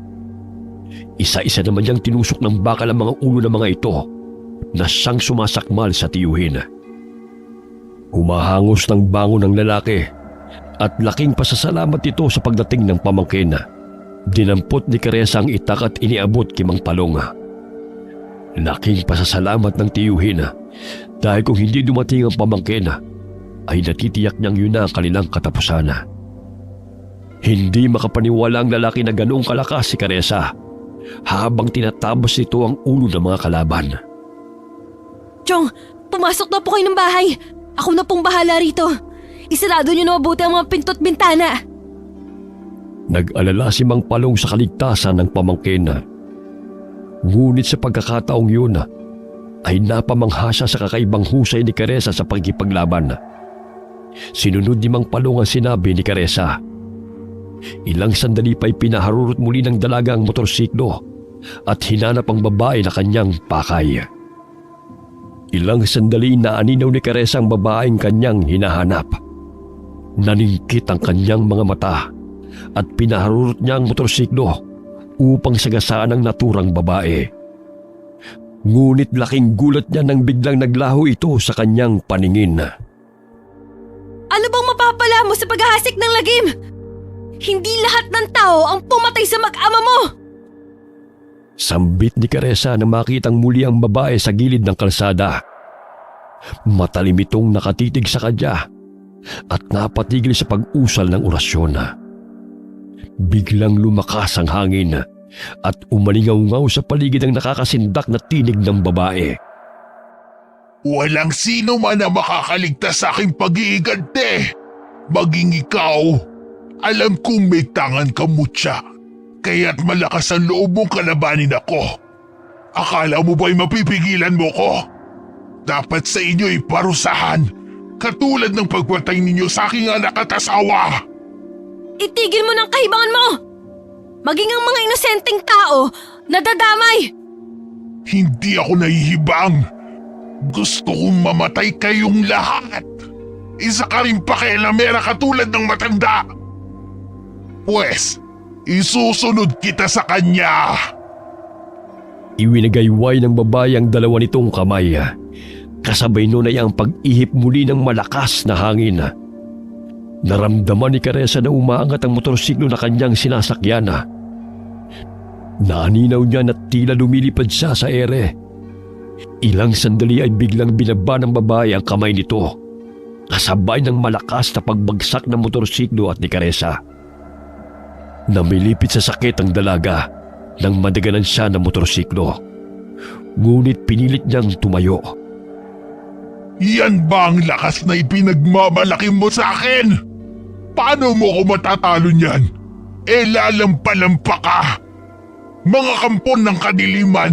Isa-isa naman niyang tinusok ng bakal ang mga ulo ng mga ito na siyang sumasakmal sa tiyuhin. Humahangos ng bango ng lalaki at laking pasasalamat ito sa pagdating ng pamangkin. Dinampot ni Caressa ang itak at iniabot kay Mang Palong. Laking pasasalamat ng tiyuhin dahil kung hindi dumating ang pamangkin ay natitiyak niyang yun na ang kanilang katapusan. Hindi makapaniwala ang lalaki na ganoong kalakas si Caressa habang tinatabas nito ang ulo ng mga kalaban. Chong, pumasok na po kayo ng bahay. Ako na pong bahala rito. Isarado niyo na mabuti ang mga pinto't bintana. Nag-alala si Mang Palong sa kaligtasan ng pamangkin. Ngunit sa pagkakataong yun ay napamangha siya sa kakaibang husay ni Caressa sa pagkipaglaban. Sinunod ni Mang Palong ang sinabi ni Caressa. Ilang sandali pa'y pinaharurot muli ng dalaga ang motorsiklo at hinanap ang babae na kanyang pakay. Ilang sandali na aninaw ni Caressa ang babaeng kanyang hinahanap. Naningkit ang kanyang mga mata at pinaharurot niya ang motorsiklo upang sagasaan ang naturang babae. Ngunit laking gulat niya nang biglang naglaho ito sa kanyang paningin. Ano bang mapapala mo sa paghahasik ng lagim? Hindi lahat ng tao ang pumatay sa mag-ama mo! Sambit ni Caressa nang makitang muli ang babae sa gilid ng kalsada. Matalim itong nakatitig sa kanya at napatigil sa pag-usal ng orasyon. Biglang lumakas ang hangin at umalingaw-ngaw sa paligid ang nakakasindak na tinig ng babae. Walang sino man na makakaligtas sa aking pag-iigante. Maging ikaw, alam kong may tangan ka, mutya. Kaya't malakas ang loob mong kalabanin ako. Akala mo ba'y mapipigilan mo ko? Dapat sa inyo'y parusahan, katulad ng pagpatay ninyo sa aking anak at asawa. Itigil mo ng kahibangan mo! Maging ang mga inosenteng tao nadadamay! Hindi ako nahihibang. Gusto kong mamatay kayong lahat. Isa ka rin pakialamera katulad ng matanda. Pwes, isusunod kita sa kanya. Iwinagayway ng babae ang dalawa nitong kamay. Kasabay nun ay ang pag-ihip muli ng malakas na hangin. Naramdaman ni Caressa na umaangat ang motorsiklo na kanyang sinasakyan. Naaninaw niya na tila lumilipad siya sa ere. Ilang sandali ay biglang binaba ng babae ang kamay nito, kasabay ng malakas na pagbagsak ng motorsiklo at ni Caressa. Namilipit sa sakit ang dalaga nang madaganan siya ng motorsiklo. Ngunit pinilit niyang tumayo. Yan ba ang lakas na ipinagmamalaki mo sa akin? Paano mo ko matatalo niyan? Lalampalampa ka! Mga kampon ng kadiliman,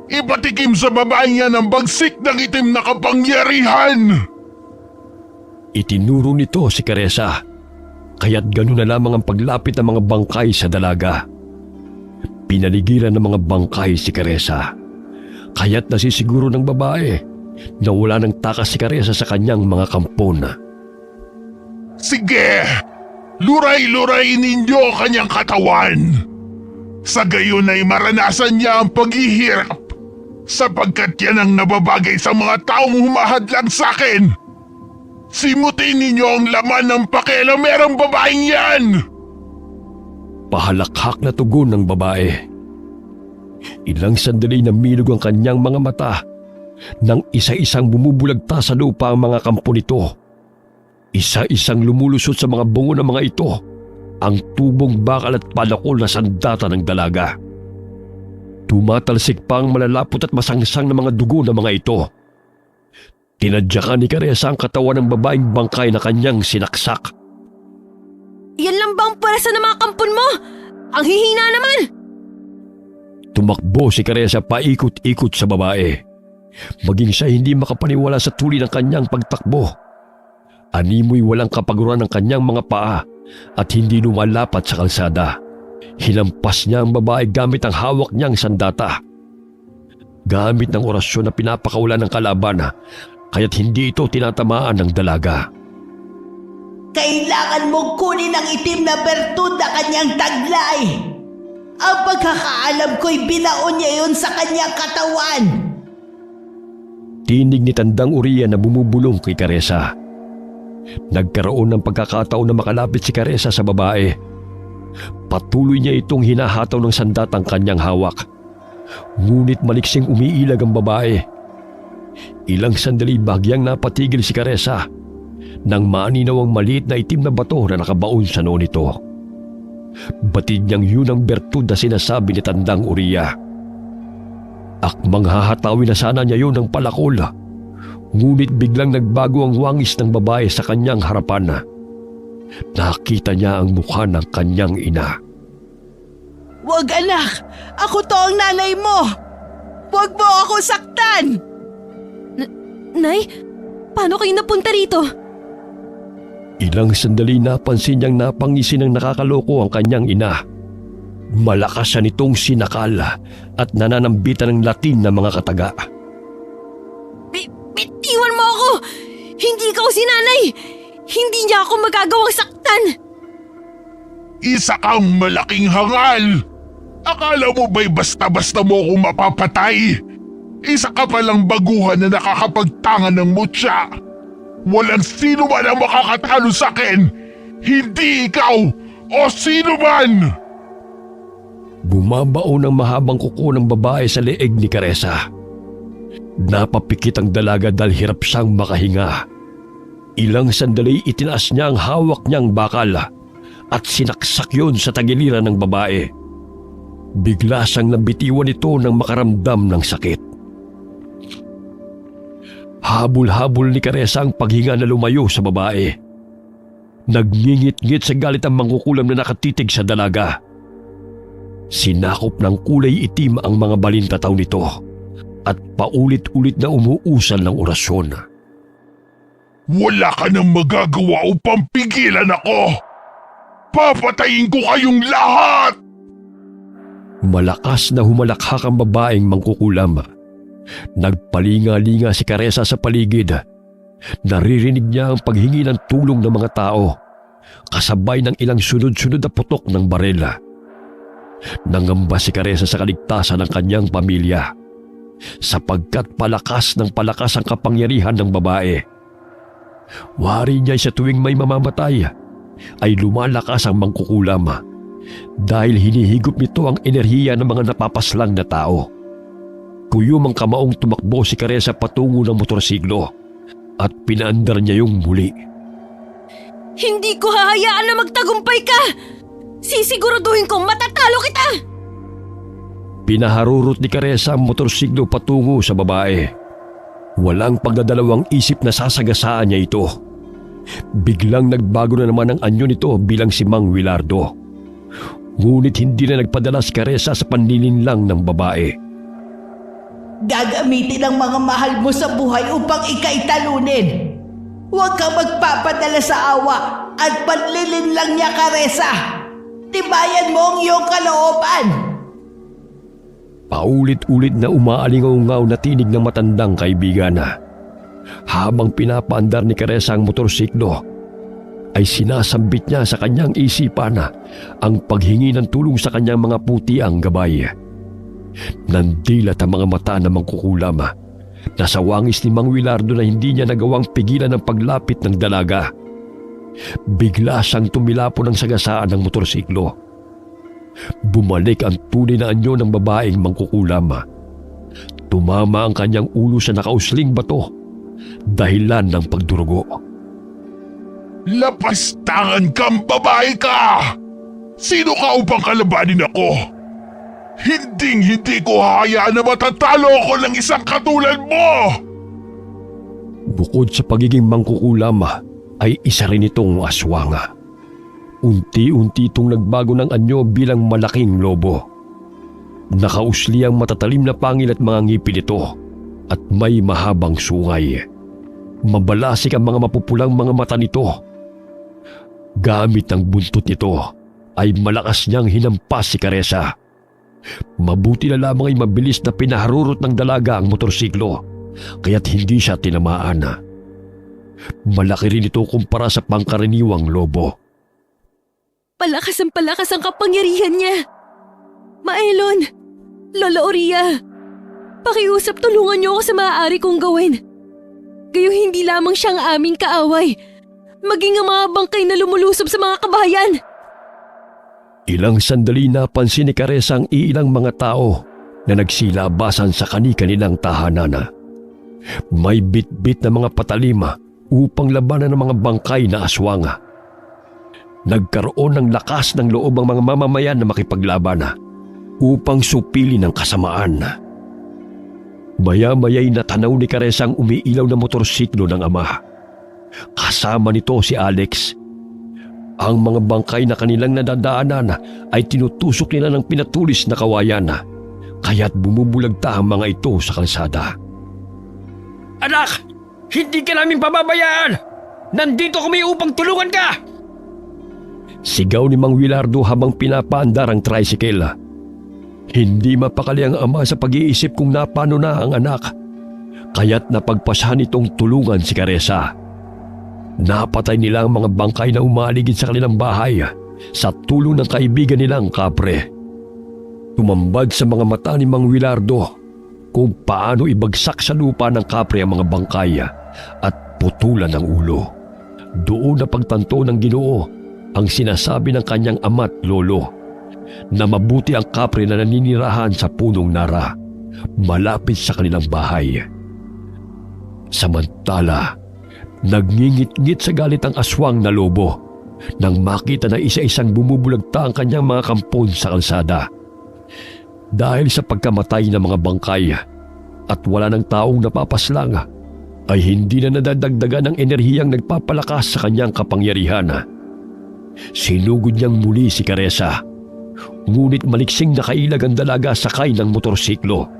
ipatikim sa babaeng yan ang bagsik ng itim na kapangyarihan! Itinuro nito si Caressa, kaya't gano'n na lamang ang paglapit ng mga bangkay sa dalaga. Pinaligiran ng mga bangkay si Caressa, kaya't nasisiguro ng babae na wala nang takas si Caressa sa kanyang mga kampon. Sige! Luray-lurayin ninyo ang kanyang katawan! Sa gayon ay maranasan niya ang paghihirap sapagkat yan ang nababagay sa mga taong humahadlang sa akin. Simutin ninyo ang laman ng pakialamerang babaeng yan! Pahalakhak na tugon ng babae. Ilang sandali na milog ang kanyang mga mata nang isa-isang bumubulagta sa lupa ang mga kampo nito. Isa-isang lumulusot sa mga bungo ng mga ito ang tubong bakal at palakol na sandata ng dalaga. Tumatalsik pa ang malalapot at masangsang na mga dugo ng mga ito. Tinadyakan ni Caressa ang katawan ng babaeng bangkay na kanyang sinaksak. Yan lang ba ang pwersa ng mga kampon mo? Ang hihina naman! Tumakbo si Caressa paikot-ikot sa babae. Maging siya hindi makapaniwala sa tuloy ng kanyang pagtakbo. Animoy walang kapaguran ng kanyang mga paa at hindi lumalapat sa kalsada. Hinampas niya ang babae gamit ang hawak niyang sandata. Gamit ng orasyon na pinapakawalan ng kalaban, kaya't hindi ito tinatamaan ng dalaga. Kailangan mong kunin ang itim na bertud na kanyang taglay. Ang pagkakaalam ko'y binaon niya yun sa kanyang katawan. Tinig ni Tandang Uriya na bumubulong kay Caressa. Nagkaroon ng pagkakataon na makalapit si Caressa sa babae. Patuloy niya itong hinahataw ng sandatang kanyang hawak. Ngunit maliksing umiilag ang babae. Ilang sandali bagyang napatigil si Caressa nang maninaw ang maliit na itim na bato na nakabaon sa noo nito. Batid niyang yun ang bertud na sinasabi ni Tandang Uriya. Akmang hahatawin na sana niya yun ng palakol. Ngunit biglang nagbago ang wangis ng babae sa kanyang harapan. Nakita niya ang mukha ng kanyang ina. Wag anak, ako to ang nanay mo. Wag mo ako saktan. Nay, paano kayo napunta rito? Ilang sandali napansin niyang napangisi ng nakakaloko ang kanyang ina. Malakas siya nitong sinakal at nananambitan ng latin na mga kataga. Bitiwan mo ako! Hindi ikaw si nanay! Hindi niya ako magagawang saktan! Isa kang malaking hangal! Akala mo ba'y basta-basta mo akong mapapatay? Isa ka palang baguhan na nakakapagtangan ng mutya. Walang sino man ang makakatalo sa akin! Hindi ikaw o sino man! Bumabao ng mahabang kuko ng babae sa leeg ni Caressa. Napapikit ang dalaga dahil hirap siyang makahinga. Ilang sandali itinaas niya ang hawak niyang bakal at sinaksak yun sa tagiliran ng babae. Bigla siyang nabitiwan ito nang makaramdam ng sakit. Habol-habol ni Caressa ang paghinga na lumayo sa babae. Nagngingit-ngit sa galit ang mangkukulam na nakatitig sa dalaga. Sinakop ng kulay itim ang mga balintataw nito at paulit-ulit na umuusal ng orasyon. Wala ka nang magagawa upang pigilan ako! Papatayin ko kayong lahat! Malakas na humalakhak ang babaeng mangkukulam. Nagpalinga-linga si Caressa sa paligid. Naririnig niya ang paghingi ng tulong ng mga tao, kasabay ng ilang sunod-sunod na putok ng barela. Nangamba si Caressa sa kaligtasan ng kanyang pamilya, sapagkat palakas ng palakas ang kapangyarihan ng babae. Wari niya sa tuwing may mamamatay ay lumalakas ang mangkukulam dahil hinihigop nito ang enerhiya ng mga napapaslang na tao. Kuyom ang kamaong tumakbo si Caressa patungo ng motorsiklo at pinaandar niya yung muli. Hindi ko hahayaan na magtagumpay ka! Sisiguraduhin kong matatalo kita! Pinaharurot ni Caressa ang motorsiklo patungo sa babae. Walang pagdadalawang isip na sasagasaan niya ito. Biglang nagbago na naman ang anyo nito bilang si Mang Willardo. Ngunit hindi na nagpadala si Caressa sa panlilinlang ng babae. Gagamitin ang mga mahal mo sa buhay upang ika'y talunin. Huwag kang magpapadala sa awa at panlilinlang niya, Caressa. Tibayan mo ang iyong kalooban. Paulit-ulit na umaalingaw-ngaw na tinig ng matandang kaibigan. Habang pinapaandar ni Caressa ang motorsiklo, ay sinasambit niya sa kanyang isipan ang paghingi ng tulong sa kanyang mga putiang gabay. Nandilat ang mga mata ng mangkukulam na sa wangis ni Mang Willardo na hindi niya nagawang pigilan ang paglapit ng dalaga. Bigla siyang tumilapo ng sagasaan ng motorsiklo. Bumalik ang tunay na anyo ng babaeng mangkukulam. Tumama ang kanyang ulo sa nakausling bato, dahilan ng pagdurugo. Lapastangan kang babae ka! Sino ka upang kalabanin ako? Hinding-hindi ko hahayaan na matatalo ako ng isang katulad mo! Bukod sa pagiging mangkukulam, ay isa rin itong aswang. Unti-unti itong nagbago ng anyo bilang malaking lobo. Nakausli ang matatalim na pangil at mga ngipin nito at may mahabang sungay. Mabalasik ang mga mapupulang mga mata nito. Gamit ang buntot nito ay malakas niyang hinampas si Caressa. Mabuti na lamang ay mabilis na pinaharurot ng dalaga ang motorsiklo, kaya't hindi siya tinamaan. Malaki rin ito kumpara sa pangkaraniwang lobo. Palakas ang kapangyarihan niya. Maelon, Lola Oria, pakiusap tulungan niyo ako sa maaari kong gawin. Gayo hindi lamang siyang aming kaaway, maging ang mga bangkay na lumulusob sa mga kabahayan. Ilang sandali napansin ni Caressa ang ilang mga tao na nagsilabasan sa kani-kanilang tahanan. May bit-bit na mga patalima upang labanan ng mga bangkay na aswang. Nagkaroon ng lakas ng loob ang mga mamamayan na makipaglaban upang supili ng kasamaan. Maya-maya'y natanaw ni Caressa ang umiilaw na motorsiklo ng ama. Kasama nito si Alex. Ang mga bangkay na kanilang nadadaanan ay tinutusok nila ng pinatulis na kawayan, kaya't bumubulagta ang mga ito sa kalsada. Anak! Hindi ka namin pababayaan! Nandito kami upang tulungan ka! Sigaw ni Mang Willardo habang pinapaandar ang tricycle. Hindi mapakali ang ama sa pag-iisip kung napano na ang anak, kaya't napagpasahan itong tulungan si Caressa. Napatay nila ang mga bangkay na umaligid sa kanilang bahay sa tulong ng kaibigan nilang kapre. Tumambad sa mga mata ni Mang Willardo kung paano ibagsak sa lupa ng kapre ang mga bangkay at putulan ng ulo. Doon na pagtanto ng Ginoo ang sinasabi ng kanyang ama't lolo na mabuti ang kapre na naninirahan sa punong nara malapit sa kanilang bahay. Samantala, nagngingit-ngit sa galit ang aswang na lobo nang makita na isa-isang bumubulagta ang kanyang mga kampon sa kalsada. Dahil sa pagkamatay ng mga bangkay at wala ng taong napapaslang, ay hindi na nadadagdagan ng enerhiyang nagpapalakas sa kanyang kapangyarihan. Sinugod niyang muli si Caressa, ngunit maliksing na kailag ang dalaga sakay ng motorsiklo.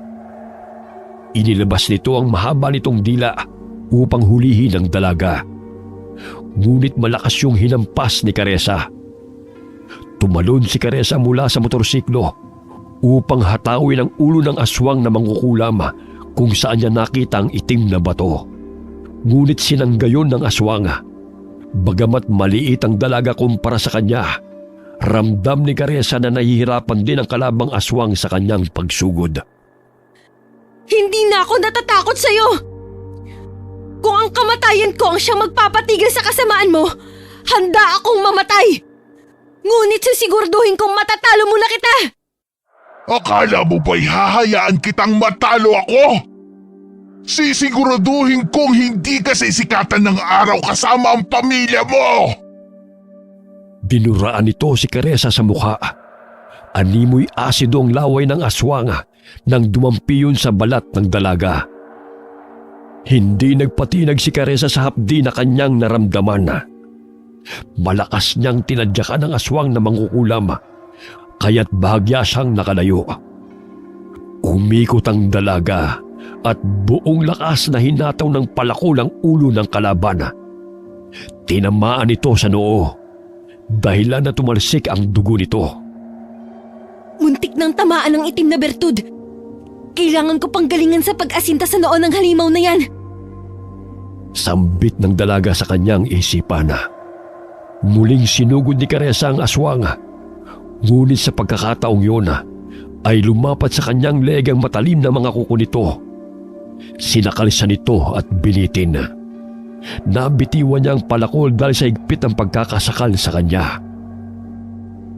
Inilabas nito ang mahaba nitong dila upang hulihin ang dalaga. Ngunit malakas yung hinampas ni Caressa. Tumalon si Caressa mula sa motorsiklo upang hatawin ang ulo ng aswang na mangkukulam kung saan niya nakita ang itim na bato. Ngunit sinanggayon ng aswang. Bagamat maliit ang dalaga kumpara sa kanya, ramdam ni Caressa na nahihirapan din ang kalabang aswang sa kanyang pagsugod. Hindi na ako natatakot sa'yo! Kung ang kamatayan ko ang siyang magpapatigil sa kasamaan mo, handa akong mamatay! Ngunit sisigurduhin kong matatalo mo na kita! Akala mo ba'y hahayaan kitang matalo ako? Sisiguraduhin kong hindi ka sisikatan ng araw kasama ang pamilya mo! Dinuraan nito si Caressa sa mukha. Animoy asido ang laway ng aswang nang dumampi yun sa balat ng dalaga. Hindi nagpatinag si Caressa sa hapdi na kanyang naramdaman. Malakas niyang tinadyakan ng aswang na mangkukulam, kaya't bahagya siyang nakalayo. Umikot ang dalaga at buong lakas na hinataw ng palakol ang ulo ng kalaban. Tinamaan ito sa noo, dahilan na tumalsik ang dugo nito. Muntik nang tamaan ng itim na bertud. Kailangan ko pang galingan sa pag-asinta sa noo ng halimaw na yan. Sambit ng dalaga sa kanyang isipan. Muling sinugod ni Caressa ang aswang. Ngunit sa pagkakataong yun, ay lumapat sa kanyang leeg ang matalim na mga kuko nito. Sinakalisan nito at binitin. Nabitiwan niya ang palakol dahil sa higpit ng pagkakasakal sa kanya.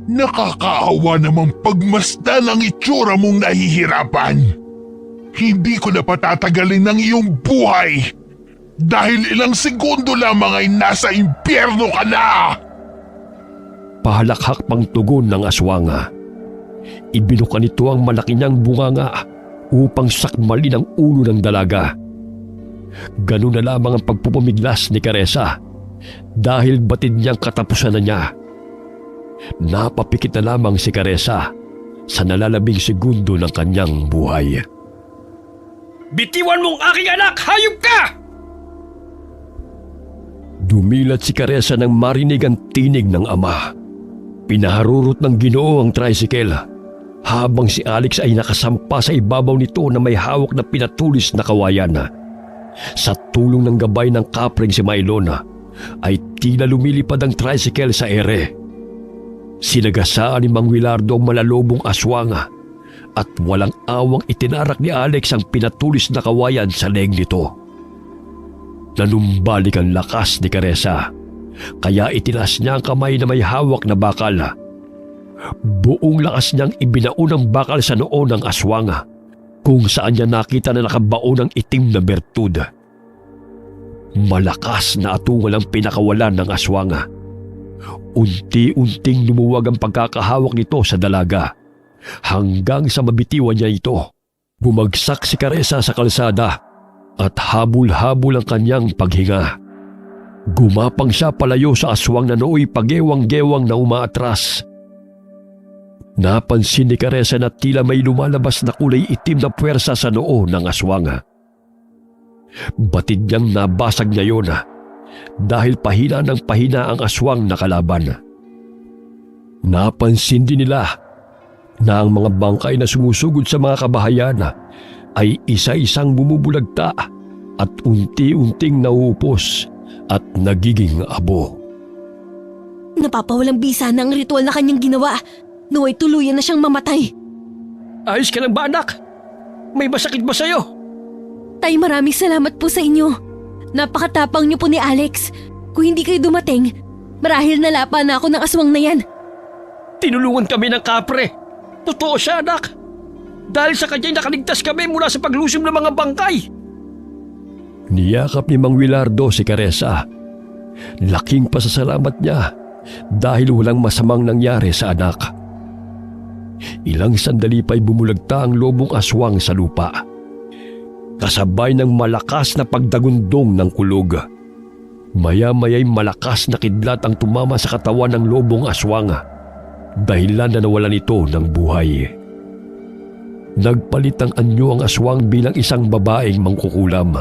Nakakaawa namang pagmasdan ang itsura mong nahihirapan. Hindi ko na patatagalin ang iyong buhay dahil ilang segundo lamang ay nasa impyerno ka na! Pahalakhak pang tugon ng aswang. Ibinuka nito ang malaki niyang bunganga upang sakmalin ang ulo ng dalaga. Ganun na lamang ang pagpupumiglas ni Caressa dahil batid niyang katapusan na niya. Napapikit na lamang si Caressa sa nalalabing segundo ng kanyang buhay. Bitiwan mong aking anak! Hayop ka! Sumilat si Caressa nang marinig ang tinig ng ama. Pinaharurot ng Ginoo ang tricycle habang si Alex ay nakasampa sa ibabaw nito na may hawak na pinatulis na kawayan. Sa tulong ng gabay ng kapring si Maylon ay tila lumilipad ang tricycle sa ere. Sinagasaan ni Mang Wilardo ang malalobong aswang at walang awang itinarak ni Alex ang pinatulis na kawayan sa leeg nito. Nanumbalik ang lakas ni Caressa, kaya itinaas niya ang kamay na may hawak na bakal. Buong lakas niyang ibinaon ang bakal sa noo ng aswang, kung saan niya nakita na nakabaon ng itim na bertud. Malakas na atungal ang pinakawalan ng aswang. Unti-unting lumuwag ang pagkakahawak nito sa dalaga, hanggang sa mabitiwan niya ito. Bumagsak si Caressa sa kalsada at habol-habol ang kanyang paghinga. Gumapang siya palayo sa aswang na nooy pagewang-gewang na umaatras. Napansin ni Caressa na tila may lumalabas na kulay itim na puwersa sa noo ng aswang. Batid niyang nabasag niya yun dahil pahina ng pahina ang aswang na kalaban. Napansin din nila na ang mga bangkay na sumusugod sa mga kabahayan ay isa-isang bumubulagta at unti-unting nauupos at nagiging abo. Napapawalang bisa na ang ritual na kanyang ginawa. Naway tuluyan na siyang mamatay. Ayos ka lang ba, anak? May masakit ba sa'yo? Tay, maraming salamat po sa inyo. Napakatapang niyo po ni Alex. Kung hindi kayo dumating, marahil nalapa na ako ng aswang na yan. Tinulungan kami ng kapre. Totoo siya, anak. Dahil sa kanya'y nakaligtas kami mula sa paglusom ng mga bangkay. Niyakap ni Mang Wilardo si Caressa. Laking pasasalamat niya dahil walang masamang nangyari sa anak. Ilang sandali pa'y bumulagta ang lobong aswang sa lupa, kasabay ng malakas na pagdagundong ng kulog. Maya-maya'y malakas na kidlat ang tumama sa katawan ng lobong aswang, dahilan na nawalan ito ng buhay. Nagpalit ng anyo ang aswang bilang isang babaeng mangkukulam.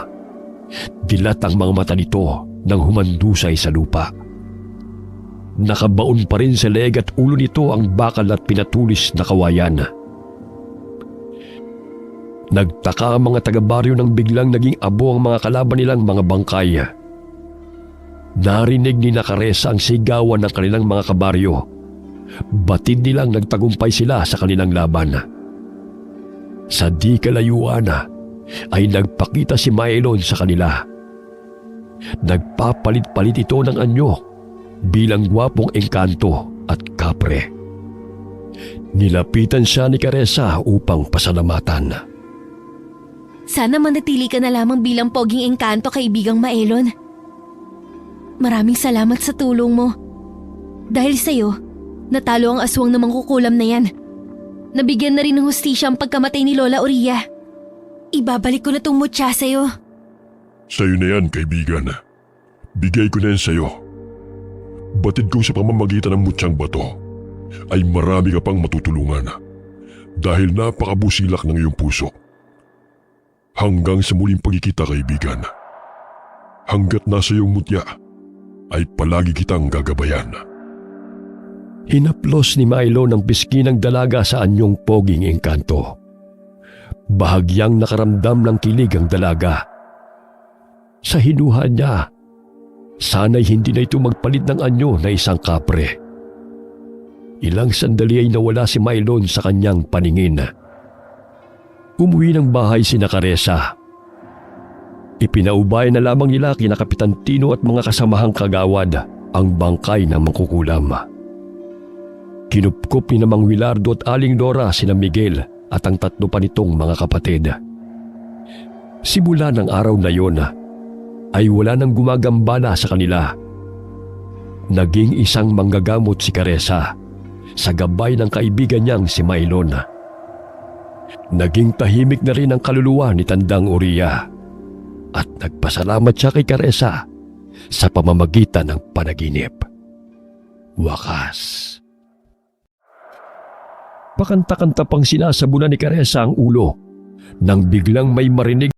Dilat ang mga mata nito nang humandusay sa lupa. Nakabaon pa rin sa leeg at ulo nito ang bakal at pinatulis na kawayan. Nagtaka ang mga taga-baryo nang biglang naging abo ang mga kalaban nilang mga bangkay. Narinig ni Caressa ang sigawan ng kanilang mga kabaryo. Batid nilang nagtagumpay sila sa kanilang laban. Sa di kalayuan ay nagpakita si Maylon sa kanila. Nagpapalit-palit ito ng anyo bilang gwapong engkanto at kapre. Nilapitan siya ni Caressa upang pasalamatan. Sana manatili ka na lamang bilang poging engkanto, kaibigang Maylon. Maraming salamat sa tulong mo. Dahil sa'yo, natalo ang aswang na mangkukulam na yan. Nabigyan na rin ng hustisya ang pagkamatay ni Lola Oria. Ibabalik ko na tong mutya sa'yo. Sa'yo na yan, kaibigan. Bigay ko na yan sa'yo. Batid ko sa pamamagitan ng mutyang bato ay marami ka pang matutulungan dahil napakabusilak ng iyong puso. Hanggang sa muling pagkikita, kaibigan. Hanggat nasa iyong mutya ay palagi kitang gagabayan. Hinaplos ni Milo ng pisngi ng dalaga sa anyong poging engkanto. Bahagyang nakaramdam ng kilig ang dalaga. Sa hinuha niya, sana'y hindi na ito magpalit ng anyo na isang kapre. Ilang sandali ay nawala si Maylon sa kanyang paningin. Umuwi ng bahay si Caressa. Ipinaubay na lamang nila kina Kapitan Tino at mga kasamahang kagawad ang bangkay ng mangkukulam. Kinupkup ni Mang Wilardo at Aling Dora sina Miguel at ang tatlo pa nitong mga kapatid. Simula ng araw na yon ay wala nang gumagambala sa kanila. Naging isang manggagamot si Caressa sa gabay ng kaibigan niyang si Maylon. Naging tahimik na rin ang kaluluwa ni Tandang Oria at nagpasalamat siya kay Caressa sa pamamagitan ng panaginip. Wakas. Pakanta-kanta pang sinasabunan ni Caressa ang ulo nang biglang may marinig